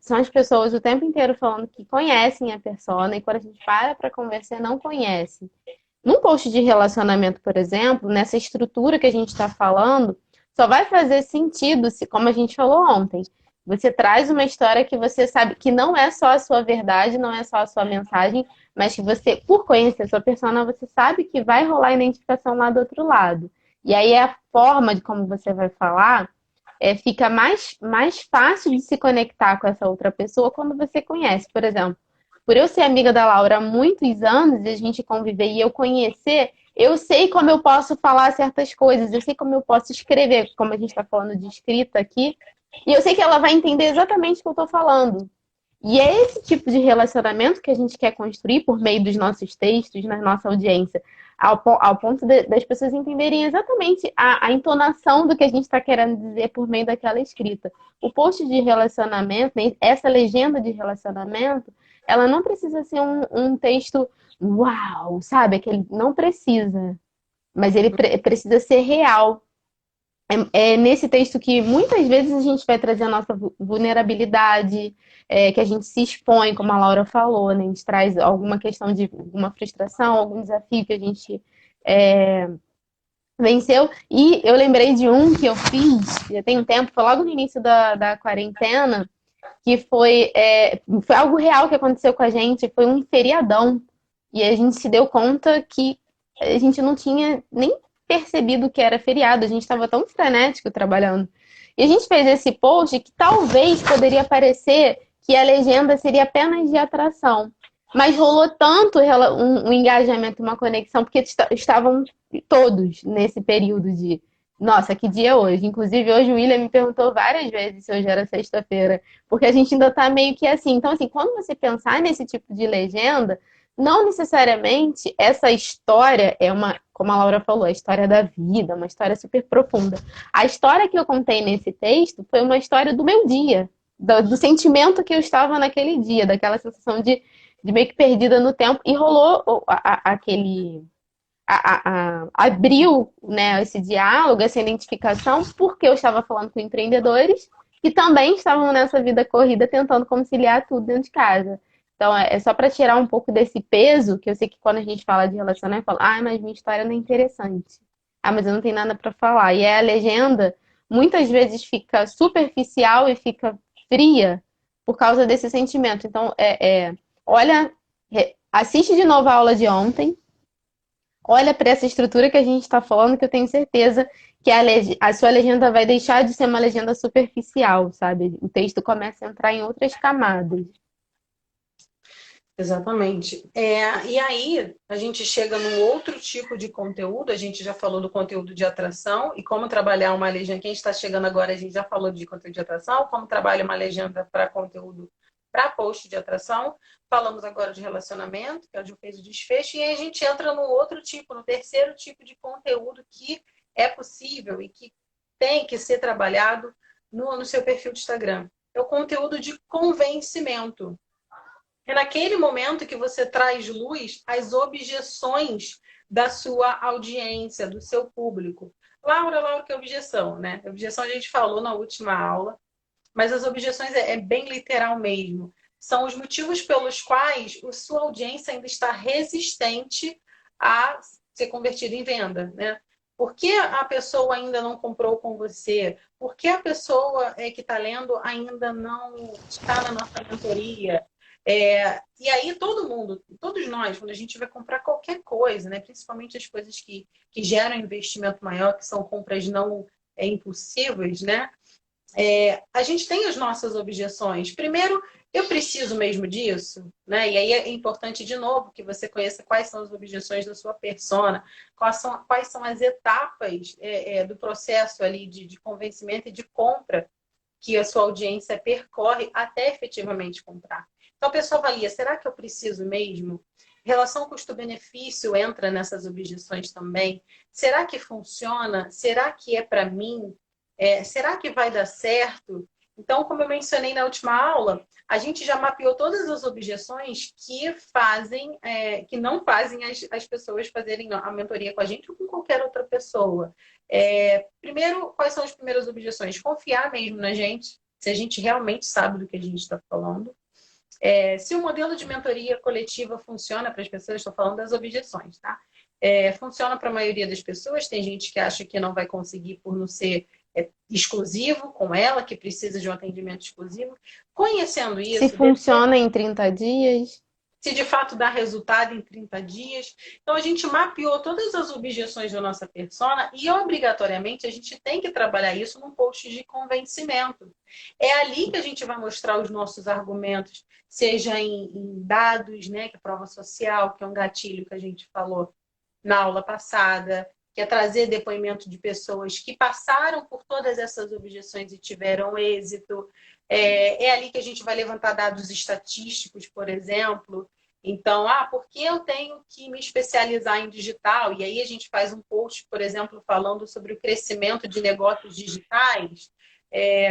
são as pessoas o tempo inteiro falando que conhecem a persona e quando a gente para conversar, não conhece. Num post de relacionamento, por exemplo, nessa estrutura que a gente está falando, só vai fazer sentido se, como a gente falou ontem, você traz uma história que você sabe que não é só a sua verdade, não é só a sua mensagem, mas que você, por conhecer a sua persona, você sabe que vai rolar identificação lá do outro lado. E aí a forma de como você vai falar fica mais fácil de se conectar com essa outra pessoa quando você conhece. Por exemplo, por eu ser amiga da Laura há muitos anos, e a gente conviver e eu conhecer, eu sei como eu posso falar certas coisas, eu sei como eu posso escrever, como a gente está falando de escrita aqui, e eu sei que ela vai entender exatamente o que eu estou falando. E é esse tipo de relacionamento que a gente quer construir por meio dos nossos textos, na nossa audiência, ao ponto das pessoas entenderem exatamente a entonação do que a gente está querendo dizer por meio daquela escrita. O post de relacionamento, né, essa legenda de relacionamento, ela não precisa ser um texto uau, sabe? Aquele, não precisa, mas ele precisa ser real. É nesse texto que muitas vezes a gente vai trazer a nossa vulnerabilidade, que a gente se expõe, como a Laura falou, né? A gente traz alguma questão de alguma frustração, algum desafio que a gente é, venceu. E eu lembrei de um que eu fiz, já tem um tempo, foi logo no início da quarentena, que foi algo real que aconteceu com a gente, foi um feriadão. E a gente se deu conta que a gente não tinha nem percebido que era feriado, a gente estava tão frenético trabalhando. E a gente fez esse post que talvez poderia parecer que a legenda seria apenas de atração. Mas rolou tanto um engajamento, uma conexão, porque estavam todos nesse período de nossa, que dia é hoje? Inclusive, hoje o William me perguntou várias vezes se hoje era sexta-feira, porque a gente ainda tá meio que assim. Então, assim, quando você pensar nesse tipo de legenda, não necessariamente essa história é como a Laura falou, a história da vida, uma história super profunda. A história que eu contei nesse texto foi uma história do meu dia, do sentimento que eu estava naquele dia, daquela sensação de meio que perdida no tempo, e rolou aquele abriu, né, esse diálogo, essa identificação, porque eu estava falando com empreendedores que também estavam nessa vida corrida tentando conciliar tudo dentro de casa. Então, é só para tirar um pouco desse peso, que eu sei que quando a gente fala de relacionamento, fala, mas minha história não é interessante. Ah, mas eu não tenho nada para falar. E a legenda muitas vezes fica superficial e fica fria por causa desse sentimento. Então, olha, assiste de novo a aula de ontem, olha para essa estrutura que a gente está falando, que eu tenho certeza que a sua legenda vai deixar de ser uma legenda superficial, sabe? O texto começa a entrar em outras camadas. Exatamente. E aí, a gente chega num outro tipo de conteúdo, a gente já falou do conteúdo de atração e como trabalhar uma legenda. Quem está chegando agora, a gente já falou de conteúdo de atração, como trabalha uma legenda para conteúdo para post de atração. Falamos agora de relacionamento, que é onde eu fiz o desfecho, e aí a gente entra no outro tipo, no terceiro tipo de conteúdo que é possível e que tem que ser trabalhado no seu perfil de Instagram. É o conteúdo de convencimento. É naquele momento que você traz luz às objeções da sua audiência, do seu público. Laura, que é objeção, né? Objeção a gente falou na última aula, mas as objeções é bem literal mesmo. São os motivos pelos quais a sua audiência ainda está resistente a ser convertido em venda, né? Por que a pessoa ainda não comprou com você? Por que a pessoa que está lendo ainda não está na nossa mentoria? E aí todo mundo, todos nós, quando a gente vai comprar qualquer coisa, né, principalmente as coisas que geram investimento maior, que são compras não impulsivas, né? A gente tem as nossas objeções. Primeiro, eu preciso mesmo disso, né? E aí é importante, de novo, que você conheça quais são as objeções da sua persona, quais são as etapas do processo ali de convencimento e de compra que a sua audiência percorre até efetivamente comprar. Então, a pessoa avalia, será que eu preciso mesmo? Relação custo-benefício entra nessas objeções também. Será que funciona? Será que é para mim? Será que vai dar certo? Então, como eu mencionei na última aula, a gente já mapeou todas as objeções que não fazem as pessoas fazerem a mentoria com a gente ou com qualquer outra pessoa. Primeiro, quais são as primeiras objeções? Confiar mesmo na gente, se a gente realmente sabe do que a gente está falando. Se o modelo de mentoria coletiva funciona para as pessoas, estou falando das objeções, tá? Funciona para a maioria das pessoas, tem gente que acha que não vai conseguir por não ser exclusivo com ela, que precisa de um atendimento exclusivo. Conhecendo Se isso, funciona em 30 dias. se de fato dá resultado em 30 dias. Então, a gente mapeou todas as objeções da nossa persona e, obrigatoriamente, a gente tem que trabalhar isso num post de convencimento. É ali que a gente vai mostrar os nossos argumentos, seja em dados, né, que é prova social, que é um gatilho que a gente falou na aula passada, que é trazer depoimento de pessoas que passaram por todas essas objeções e tiveram êxito. Ali que a gente vai levantar dados estatísticos, por exemplo. Então, por que eu tenho que me especializar em digital? E aí a gente faz um post, por exemplo, falando sobre o crescimento de negócios digitais,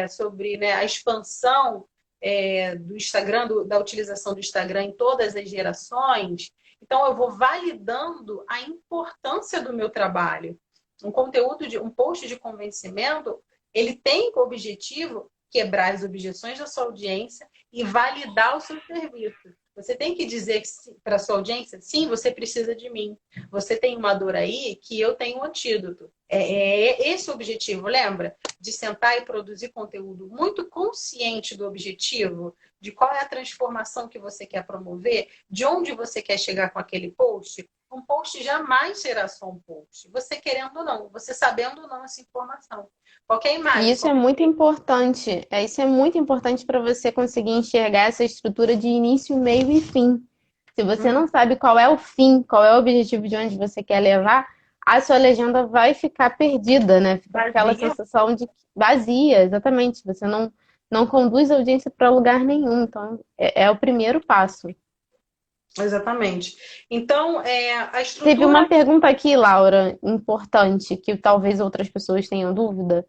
sobre, né, a expansão do Instagram, da utilização do Instagram em todas as gerações. Então, eu vou validando a importância do meu trabalho. Um post de convencimento, ele tem como objetivo quebrar as objeções da sua audiência e validar o seu serviço. Você tem que dizer para a sua audiência, sim, você precisa de mim. Você tem uma dor aí que eu tenho um antídoto. Esse o objetivo, lembra? De sentar e produzir conteúdo muito consciente do objetivo, de qual é a transformação que você quer promover, de onde você quer chegar com aquele post. Um post jamais será só um post. Você querendo ou não, você sabendo ou não essa informação. Qualquer E imagem, isso é muito importante. Isso é muito importante para você conseguir enxergar essa estrutura de início, meio e fim. Se você não sabe qual é o fim, qual é o objetivo de onde você quer levar, a sua legenda vai ficar perdida, né? Fica aquela vazia. sensação de vazia, exatamente. Você não conduz a audiência para lugar nenhum. Então, é o primeiro passo. Exatamente. Então, a Teve uma estrutura. pergunta aqui, Laura, importante, que talvez outras pessoas tenham dúvida.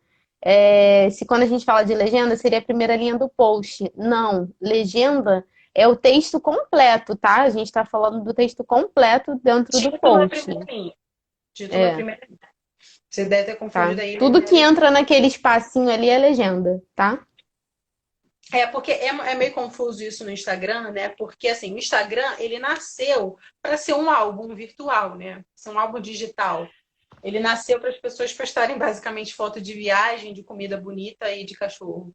Se quando a gente fala de legenda, seria a primeira linha do post. Não, legenda é o texto completo, tá? A gente está falando do texto completo dentro do Título é a post. primeira linha. Título é a É, primeira linha. Você deve ter tá? confundido aí. Tudo que entra naquele espacinho ali é legenda, tá? Porque é meio confuso isso no Instagram, né? Porque assim, o Instagram, ele nasceu para ser um álbum virtual, né? Ser um álbum digital. Ele nasceu para as pessoas postarem basicamente foto de viagem, de comida bonita e de cachorro.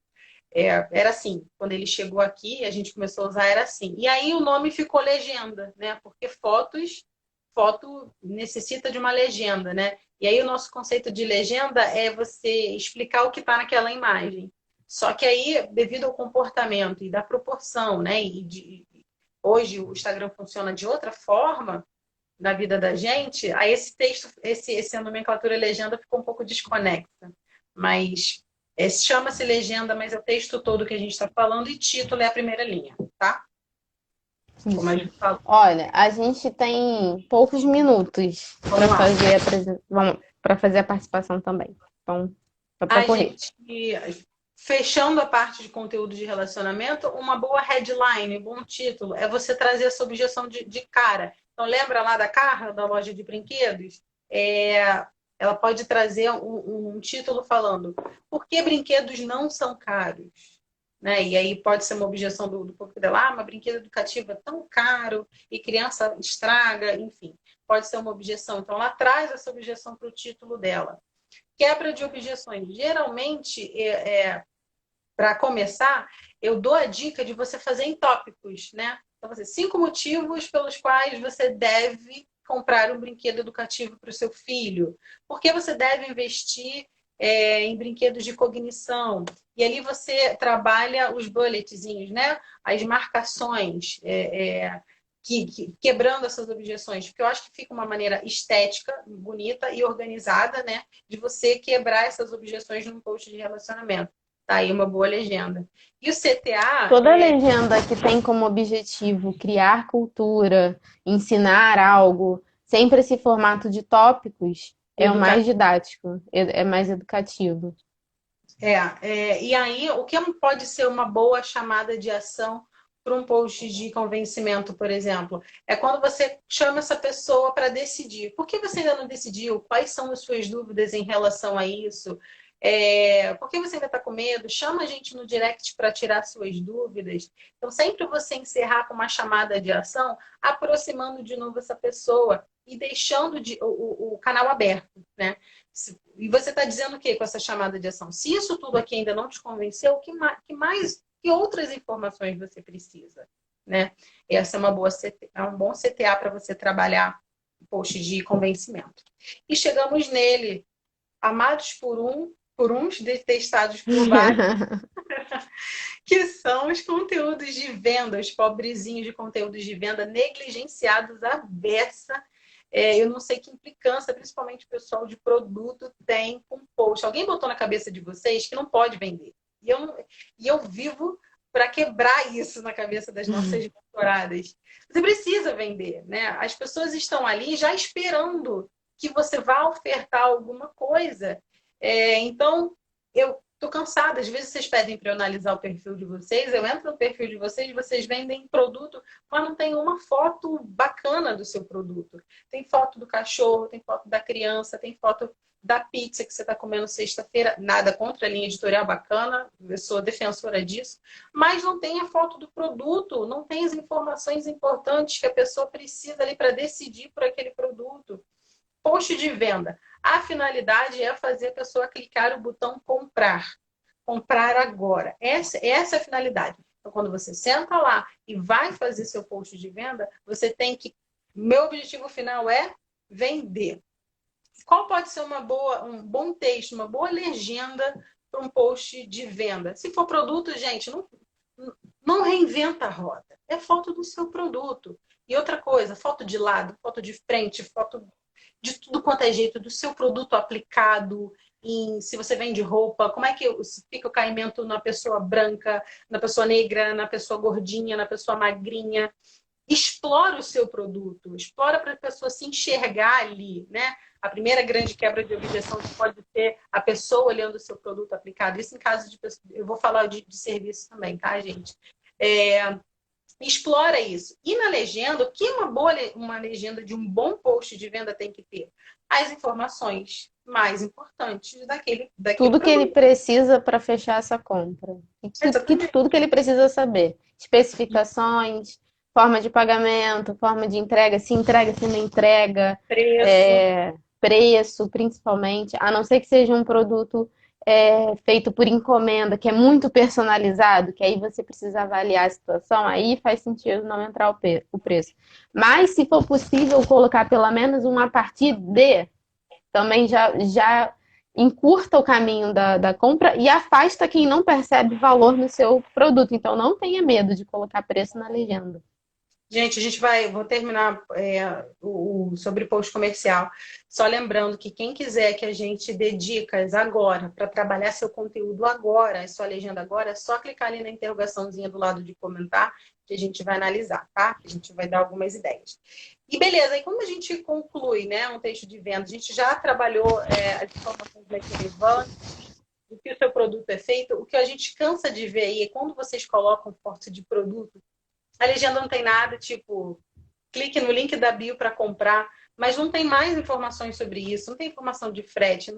Era assim, quando ele chegou aqui, a gente começou a usar, era assim. E aí o nome ficou legenda, né? Porque foto necessita de uma legenda, né? E aí o nosso conceito de legenda é você explicar o que está naquela imagem. Só que aí, devido ao comportamento e da proporção, né? Hoje o Instagram funciona de outra forma na vida da gente, aí esse texto, essa nomenclatura legenda ficou um pouco desconexa. Mas chama-se legenda, mas é o texto todo que a gente está falando e título é a primeira linha, tá? Como a Isso. gente falou. Olha, a gente tem poucos minutos para Vamos lá. fazer a participação também. Então, só para A correr. gente, fechando a parte de conteúdo de relacionamento, uma boa headline, um bom título, é você trazer essa objeção de cara. Então, lembra lá da Carla, da loja de brinquedos? Ela pode trazer um título falando por que brinquedos não são caros? né? E aí pode ser uma objeção do público dela, uma brinquedo educativo é tão caro e criança estraga, enfim, pode ser uma objeção. Então, ela traz essa objeção para o título dela. Quebra de objeções. Geralmente, para começar, eu dou a dica de você fazer em tópicos, né? Então, 5 motivos pelos quais você deve comprar um brinquedo educativo para o seu filho. Por que você deve investir em brinquedos de cognição? E ali você trabalha os bulletzinhos, né? As marcações, quebrando essas objeções. Porque eu acho que fica uma maneira estética, bonita e organizada, né? De você quebrar essas objeções num post de relacionamento. Tá aí uma boa legenda. E o CTA Toda legenda que tem como objetivo criar cultura, ensinar algo, sempre esse formato de tópicos é o mais educativo. didático, é mais educativo. E aí, o que pode ser uma boa chamada de ação para um post de convencimento, por exemplo? É quando você chama essa pessoa para decidir. Por que você ainda não decidiu? Quais são as suas dúvidas em relação a isso? Por que você ainda está com medo? Chama a gente no direct para tirar suas dúvidas. Então, sempre você encerrar com uma chamada de ação, aproximando de novo essa pessoa e deixando o canal aberto, né? E você está dizendo o que com essa chamada de ação? Se isso tudo aqui ainda não te convenceu, que outras informações você precisa, né? Essa é um bom CTA para você trabalhar o post de convencimento. E chegamos nele, amados por uns, detestados por vários, que são os conteúdos de venda, os pobrezinhos de conteúdos de venda negligenciados à beça. Eu não sei que implicância, principalmente o pessoal de produto, tem com post. Alguém botou na cabeça de vocês que não pode vender. E eu vivo para quebrar isso na cabeça das nossas mentoradas. Você precisa vender, né? As pessoas estão ali já esperando que você vá ofertar alguma coisa. Então, eu tô cansada. Às vezes vocês pedem para eu analisar o perfil de vocês, eu entro no perfil de vocês, vocês vendem produto, mas não tem uma foto bacana do seu produto. Tem foto do cachorro, tem foto da criança, tem foto da pizza que você está comendo sexta-feira. Nada contra a linha editorial bacana, eu sou defensora disso, mas não tem a foto do produto, não tem as informações importantes que a pessoa precisa ali para decidir por aquele produto. Post de venda. A finalidade é fazer a pessoa clicar o botão comprar. Comprar agora. Essa é a finalidade. Então, quando você senta lá e vai fazer seu post de venda, você tem que... Meu objetivo final é vender. Qual pode ser um bom texto, uma boa legenda para um post de venda? Se for produto, gente, não reinventa a roda. É foto do seu produto. E outra coisa, foto de lado, foto de frente, foto de tudo quanto é jeito, do seu produto aplicado se você vende roupa, como é que fica o caimento na pessoa branca, na pessoa negra, na pessoa gordinha, na pessoa magrinha. Explora o seu produto, explora para a pessoa se enxergar ali, né? A primeira grande quebra de objeção que pode ter a pessoa olhando o seu produto aplicado. Isso em caso de... Eu vou falar de serviço também, tá, gente? Explora isso. E na legenda, o que uma legenda de um bom post de venda tem que ter? As informações mais importantes daquele Tudo que ele produto. precisa para fechar essa compra. Exatamente. Tudo que ele precisa saber. Especificações, forma de pagamento, forma de entrega, se entrega, se não entrega, Preço. preço, principalmente. A não ser que seja um produto feito por encomenda, que é muito personalizado, que aí você precisa avaliar a situação, aí faz sentido não entrar o preço. Mas, se for possível, colocar pelo menos uma partir de, também já encurta o caminho da compra e afasta quem não percebe valor no seu produto. Então, não tenha medo de colocar preço na legenda. Gente, vou terminar sobre post comercial. Só lembrando que quem quiser que a gente dê dicas agora, para trabalhar seu conteúdo agora, sua legenda agora, é só clicar ali na interrogaçãozinha do lado de comentar, que a gente vai analisar, tá? A gente vai dar algumas ideias. E beleza, e como a gente conclui, né, um texto de venda? A gente já trabalhou as informações mais relevantes, do que o seu produto é feito. O que a gente cansa de ver aí é quando vocês colocam foto de produto, a legenda não tem nada, tipo, clique no link da bio para comprar, mas não tem mais informações sobre isso, não tem informação de frete,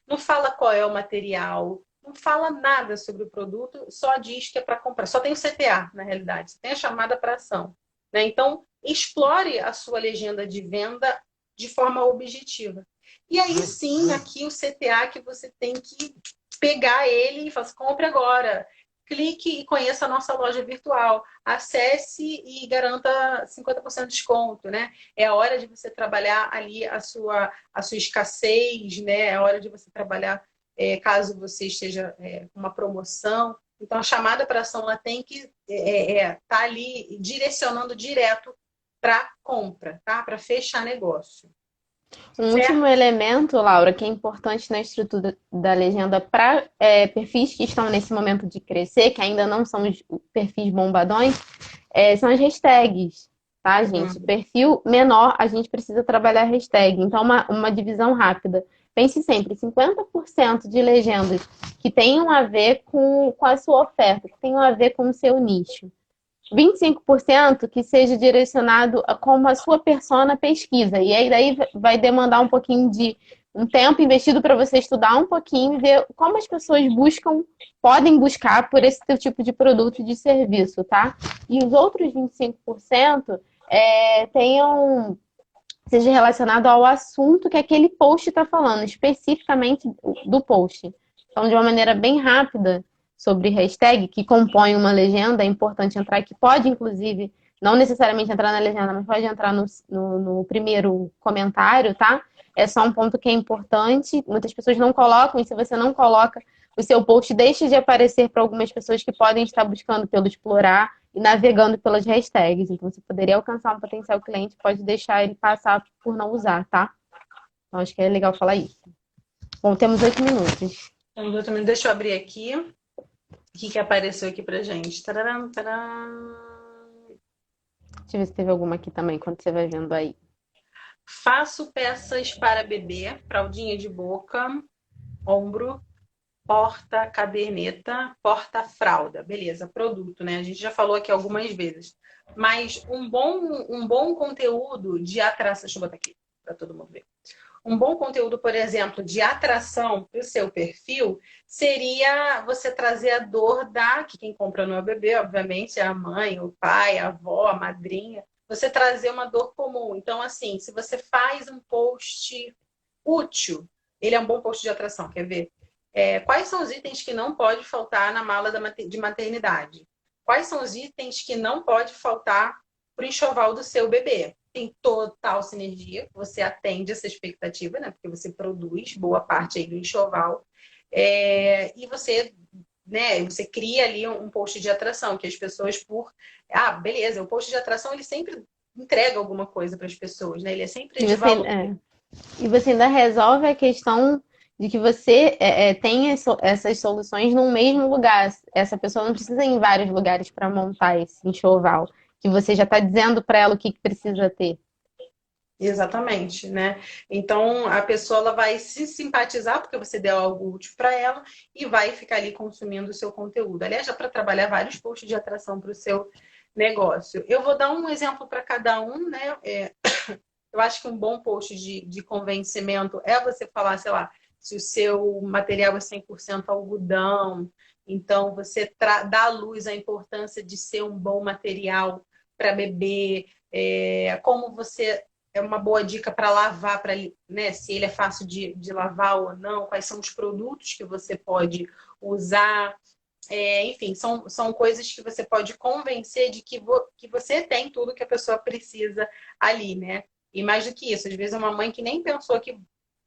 não fala qual é o material, não fala nada sobre o produto, só diz que é para comprar. Só tem o CTA, na realidade. Tem a chamada para ação, né? Então, explore a sua legenda de venda de forma objetiva. E aí sim, aqui o CTA que você tem que pegar ele e falar assim, compre agora. Clique e conheça a nossa loja virtual. Acesse e garanta 50% de desconto, né? É a hora de você trabalhar ali a sua escassez, né? É a hora de você trabalhar caso você esteja com uma promoção. Então, a chamada para ação ela tem que tá ali direcionando direto para compra, tá? Para fechar negócio. Um último Certo? elemento, Laura, que é importante na estrutura da legenda para perfis que estão nesse momento de crescer, que ainda não são os perfis bombadões, são as hashtags, tá, gente? Uhum. Perfil menor, a gente precisa trabalhar hashtag. Então, uma divisão rápida. Pense sempre, 50% de legendas que tenham a ver com a sua oferta, que tenham a ver com o seu nicho. 25% que seja direcionado a como a sua persona pesquisa. E aí daí vai demandar um pouquinho de um tempo investido para você estudar um pouquinho e ver como as pessoas buscam, podem buscar por esse teu tipo de produto e de serviço, tá? E os outros 25% tenham seja relacionado ao assunto que aquele post está falando, especificamente do post. Então, de uma maneira bem rápida, sobre hashtag, que compõe uma legenda, é importante entrar, que pode, inclusive, não necessariamente entrar na legenda, mas pode entrar no primeiro comentário, tá? É só um ponto que é importante. Muitas pessoas não colocam, e se você não coloca, o seu post deixa de aparecer para algumas pessoas que podem estar buscando pelo explorar e navegando pelas hashtags. Então, você poderia alcançar um potencial cliente, pode deixar ele passar por não usar, tá? Então, acho que é legal falar isso. Bom, temos 8 minutos. Então, deixa eu abrir aqui. O que apareceu aqui pra gente? Tararam, tararam. Deixa eu ver se teve alguma aqui também, quando você vai vendo aí. Faço peças para bebê, fraldinha de boca, ombro, porta, caderneta, porta-fralda. Beleza, produto, né? A gente já falou aqui algumas vezes. Mas um bom conteúdo de atração. Deixa eu botar aqui para todo mundo ver. Um bom conteúdo, por exemplo, de atração para o seu perfil seria você trazer a dor que quem compra não é o bebê, obviamente, é a mãe, o pai, a avó, a madrinha. Você trazer uma dor comum. Então, assim, se você faz um post útil, ele é um bom post de atração, quer ver? Quais são os itens que não pode faltar na mala de maternidade? Quais são os itens que não pode faltar para o enxoval do seu bebê? Tem total sinergia, você atende essa expectativa, né? Porque você produz boa parte aí do enxoval. E você, né, você cria ali um post de atração, que as pessoas beleza, o post de atração ele sempre entrega alguma coisa para as pessoas, né? Ele é sempre E de você, valor. e você ainda resolve a questão de que você tem essas soluções num mesmo lugar. Essa pessoa não precisa ir em vários lugares para montar esse enxoval, que você já está dizendo para ela o que precisa ter. Exatamente, né? Então a pessoa ela vai se simpatizar porque você deu algo útil para ela e vai ficar ali consumindo o seu conteúdo. Aliás, dá para trabalhar vários posts de atração para o seu negócio. Eu vou dar um exemplo para cada um, né? Eu acho que um bom post de convencimento é você falar, sei lá, se o seu material é 100% algodão, então você dá à luz a importância de ser um bom material para beber, como você é uma boa dica para lavar, né, se ele é fácil de lavar ou não, quais são os produtos que você pode usar. Enfim, são coisas que você pode convencer de que você tem tudo que a pessoa precisa ali, né? E mais do que isso, às vezes é uma mãe que nem pensou que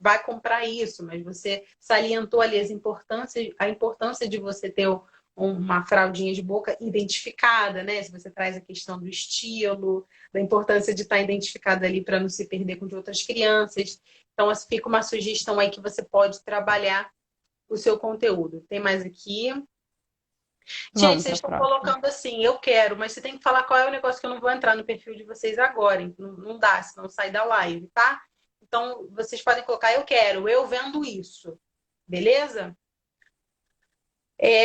vai comprar isso, mas você salientou ali a importância de você ter uma fraldinha de boca identificada, né? Se você traz a questão do estilo, da importância de estar identificada ali para não se perder com de outras crianças. Então, fica uma sugestão aí que você pode trabalhar o seu conteúdo. Tem mais aqui. Gente, Vamos vocês para a estão próxima. colocando assim, eu quero, mas você tem que falar qual é o negócio que eu não vou entrar no perfil de vocês agora. Não dá, senão sai da live, tá? Então, vocês podem colocar eu quero, eu vendo isso. Beleza?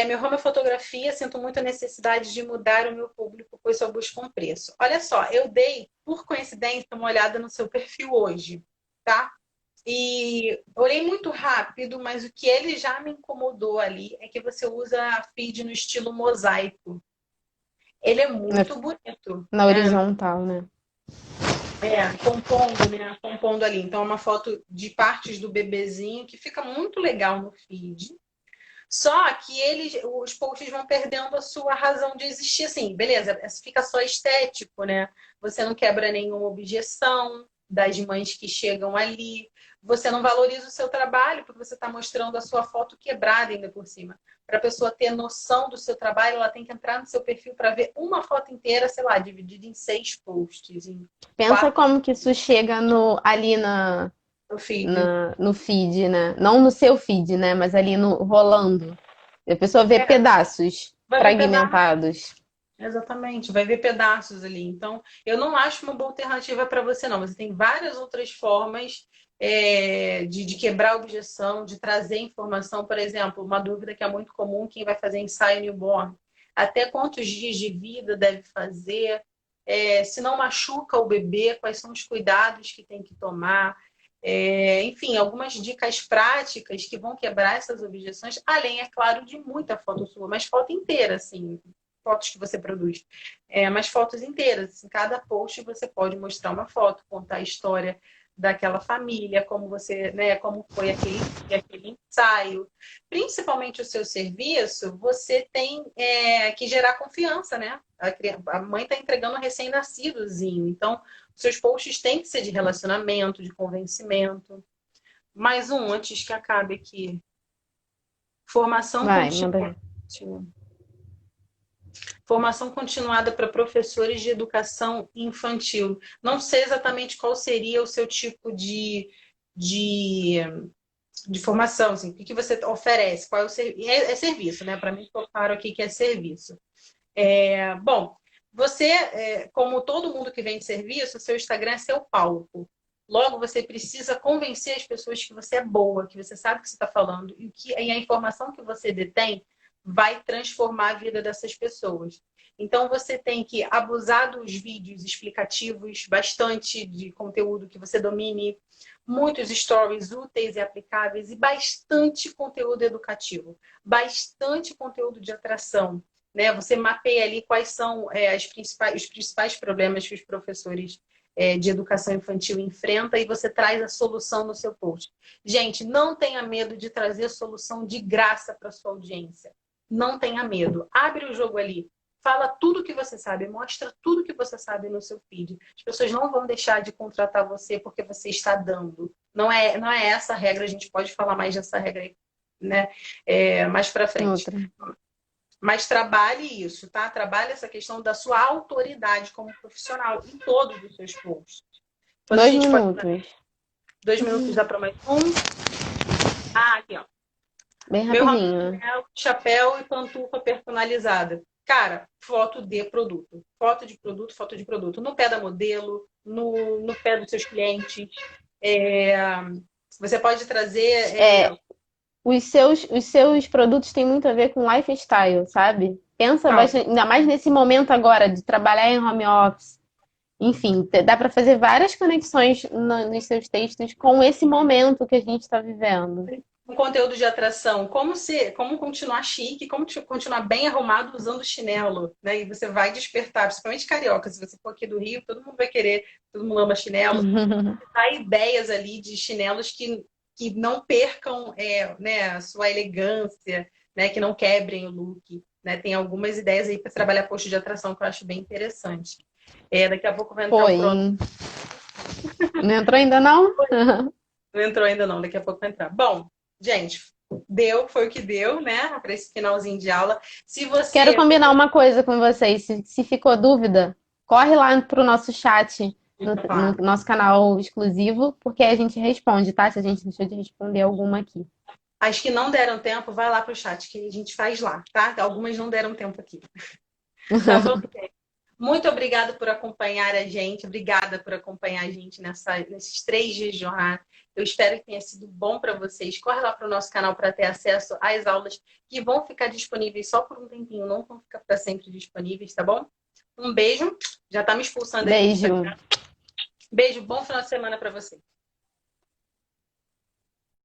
Meu ramo é fotografia, sinto muita necessidade de mudar o meu público, pois só busco um preço. Olha só, eu dei, por coincidência, uma olhada no seu perfil hoje, tá? E olhei muito rápido, mas o que ele já me incomodou ali é que você usa a feed no estilo mosaico. Ele é Na, muito bonito, na né? horizontal, né? Compondo, né? Compondo ali. Então, é uma foto de partes do bebezinho que fica muito legal no feed. Só que os posts vão perdendo a sua razão de existir, assim, beleza, fica só estético, né? Você não quebra nenhuma objeção das mães que chegam ali, você não valoriza o seu trabalho, porque você está mostrando a sua foto quebrada ainda por cima. Para a pessoa ter noção do seu trabalho, ela tem que entrar no seu perfil para ver uma foto inteira, sei lá, dividida em 6 posts, em Pensa 4 como que isso chega no, ali no feed. no feed, né? Não no seu feed, né? Mas ali no rolando. A pessoa vê É, pedaços vai ver pedaços. fragmentados. Exatamente, vai ver pedaços ali. Então, eu não acho uma boa alternativa para você, não. Você tem várias outras formas de quebrar a objeção, de trazer informação. Por exemplo, uma dúvida que é muito comum, quem vai fazer ensaio newborn. Até quantos dias de vida deve fazer? Se não machuca o bebê, quais são os cuidados que tem que tomar? Enfim, algumas dicas práticas que vão quebrar essas objeções, além, é claro, de muita foto sua, mas foto inteira, assim, fotos que você produz, mas fotos inteiras. Em cada post você pode mostrar uma foto, contar a história daquela família, como você, né, como foi aquele ensaio. Principalmente o seu serviço, você tem que gerar confiança, né? A mãe está entregando um recém-nascidozinho, então seus posts têm que ser de relacionamento, de convencimento. Mais um antes que acabe aqui. Formação Vai, manda contínua. ver. Formação continuada para professores de educação infantil. Não sei exatamente qual seria o seu tipo de, de formação, assim, o que você oferece, qual é o serviço, né? Para mim, ficou claro aqui que é serviço. Bom, você, como todo mundo que vem de serviço, seu Instagram é seu palco. Logo, você precisa convencer as pessoas que você é boa, que você sabe o que você está falando e a informação que você detém vai transformar a vida dessas pessoas. Então, você tem que abusar dos vídeos explicativos, bastante de conteúdo que você domine, muitos stories úteis e aplicáveis e bastante conteúdo educativo, bastante conteúdo de atração, né? Você mapeia ali quais são os principais problemas que os professores de educação infantil enfrentam e você traz a solução no seu post. Gente, não tenha medo de trazer solução de graça para sua audiência. Não tenha medo. Abre o jogo ali. Fala tudo que você sabe, mostra tudo que você sabe no seu feed. As pessoas não vão deixar de contratar você porque você está dando. Não é essa a regra, a gente pode falar mais dessa regra aí, né? Mais para frente. Outra. Mas trabalhe isso, tá? Trabalhe essa questão da sua autoridade como profissional em todos os seus posts. Quando a Dois gente pode. minutos. 2 minutos dá para mais um. Ah, aqui, ó. Bem Meu rapidinho. chapéu e pantufa personalizada. Cara, foto de produto. Foto de produto, foto de produto. No pé da modelo, no pé dos seus clientes. É, Você pode trazer. É, os seus produtos têm muito a ver com lifestyle, sabe? Pensa Não, bastante, ainda mais nesse momento agora de trabalhar em home office. Enfim, dá para fazer várias conexões nos seus textos com esse momento que a gente está vivendo. um conteúdo de atração, como continuar chique, como continuar bem arrumado usando chinelo, né? E você vai despertar, principalmente carioca, se você for aqui do Rio, todo mundo vai querer, todo mundo ama chinelo. Há ideias ali de chinelos que não percam né, a sua elegância, né? Que não quebrem o look. Né? Tem algumas ideias aí para trabalhar post de atração que eu acho bem interessante. Daqui a pouco vai entrar o Foi, próximo. hein? Não entrou ainda não? Não entrou ainda não, daqui a pouco vai entrar. Bom, gente, foi o que deu, né? Para esse finalzinho de aula. Se Quero você. combinar uma coisa com vocês. Se ficou dúvida, corre lá pro nosso chat, no Opa, nosso canal exclusivo, porque a gente responde, tá? Se a gente deixou de responder alguma aqui. as que não deram tempo, vai lá pro chat, que a gente faz lá, tá? Algumas não deram tempo aqui. Tá bom? Muito obrigada por acompanhar a gente. Obrigada por acompanhar a gente nesses 3 dias de jornada. Eu espero que tenha sido bom para vocês. Corre lá para o nosso canal para ter acesso às aulas que vão ficar disponíveis só por um tempinho, não vão ficar para sempre disponíveis, tá bom? Um beijo. Já tá me expulsando aqui do Beijo. Instagram. Beijo, bom final de semana para você.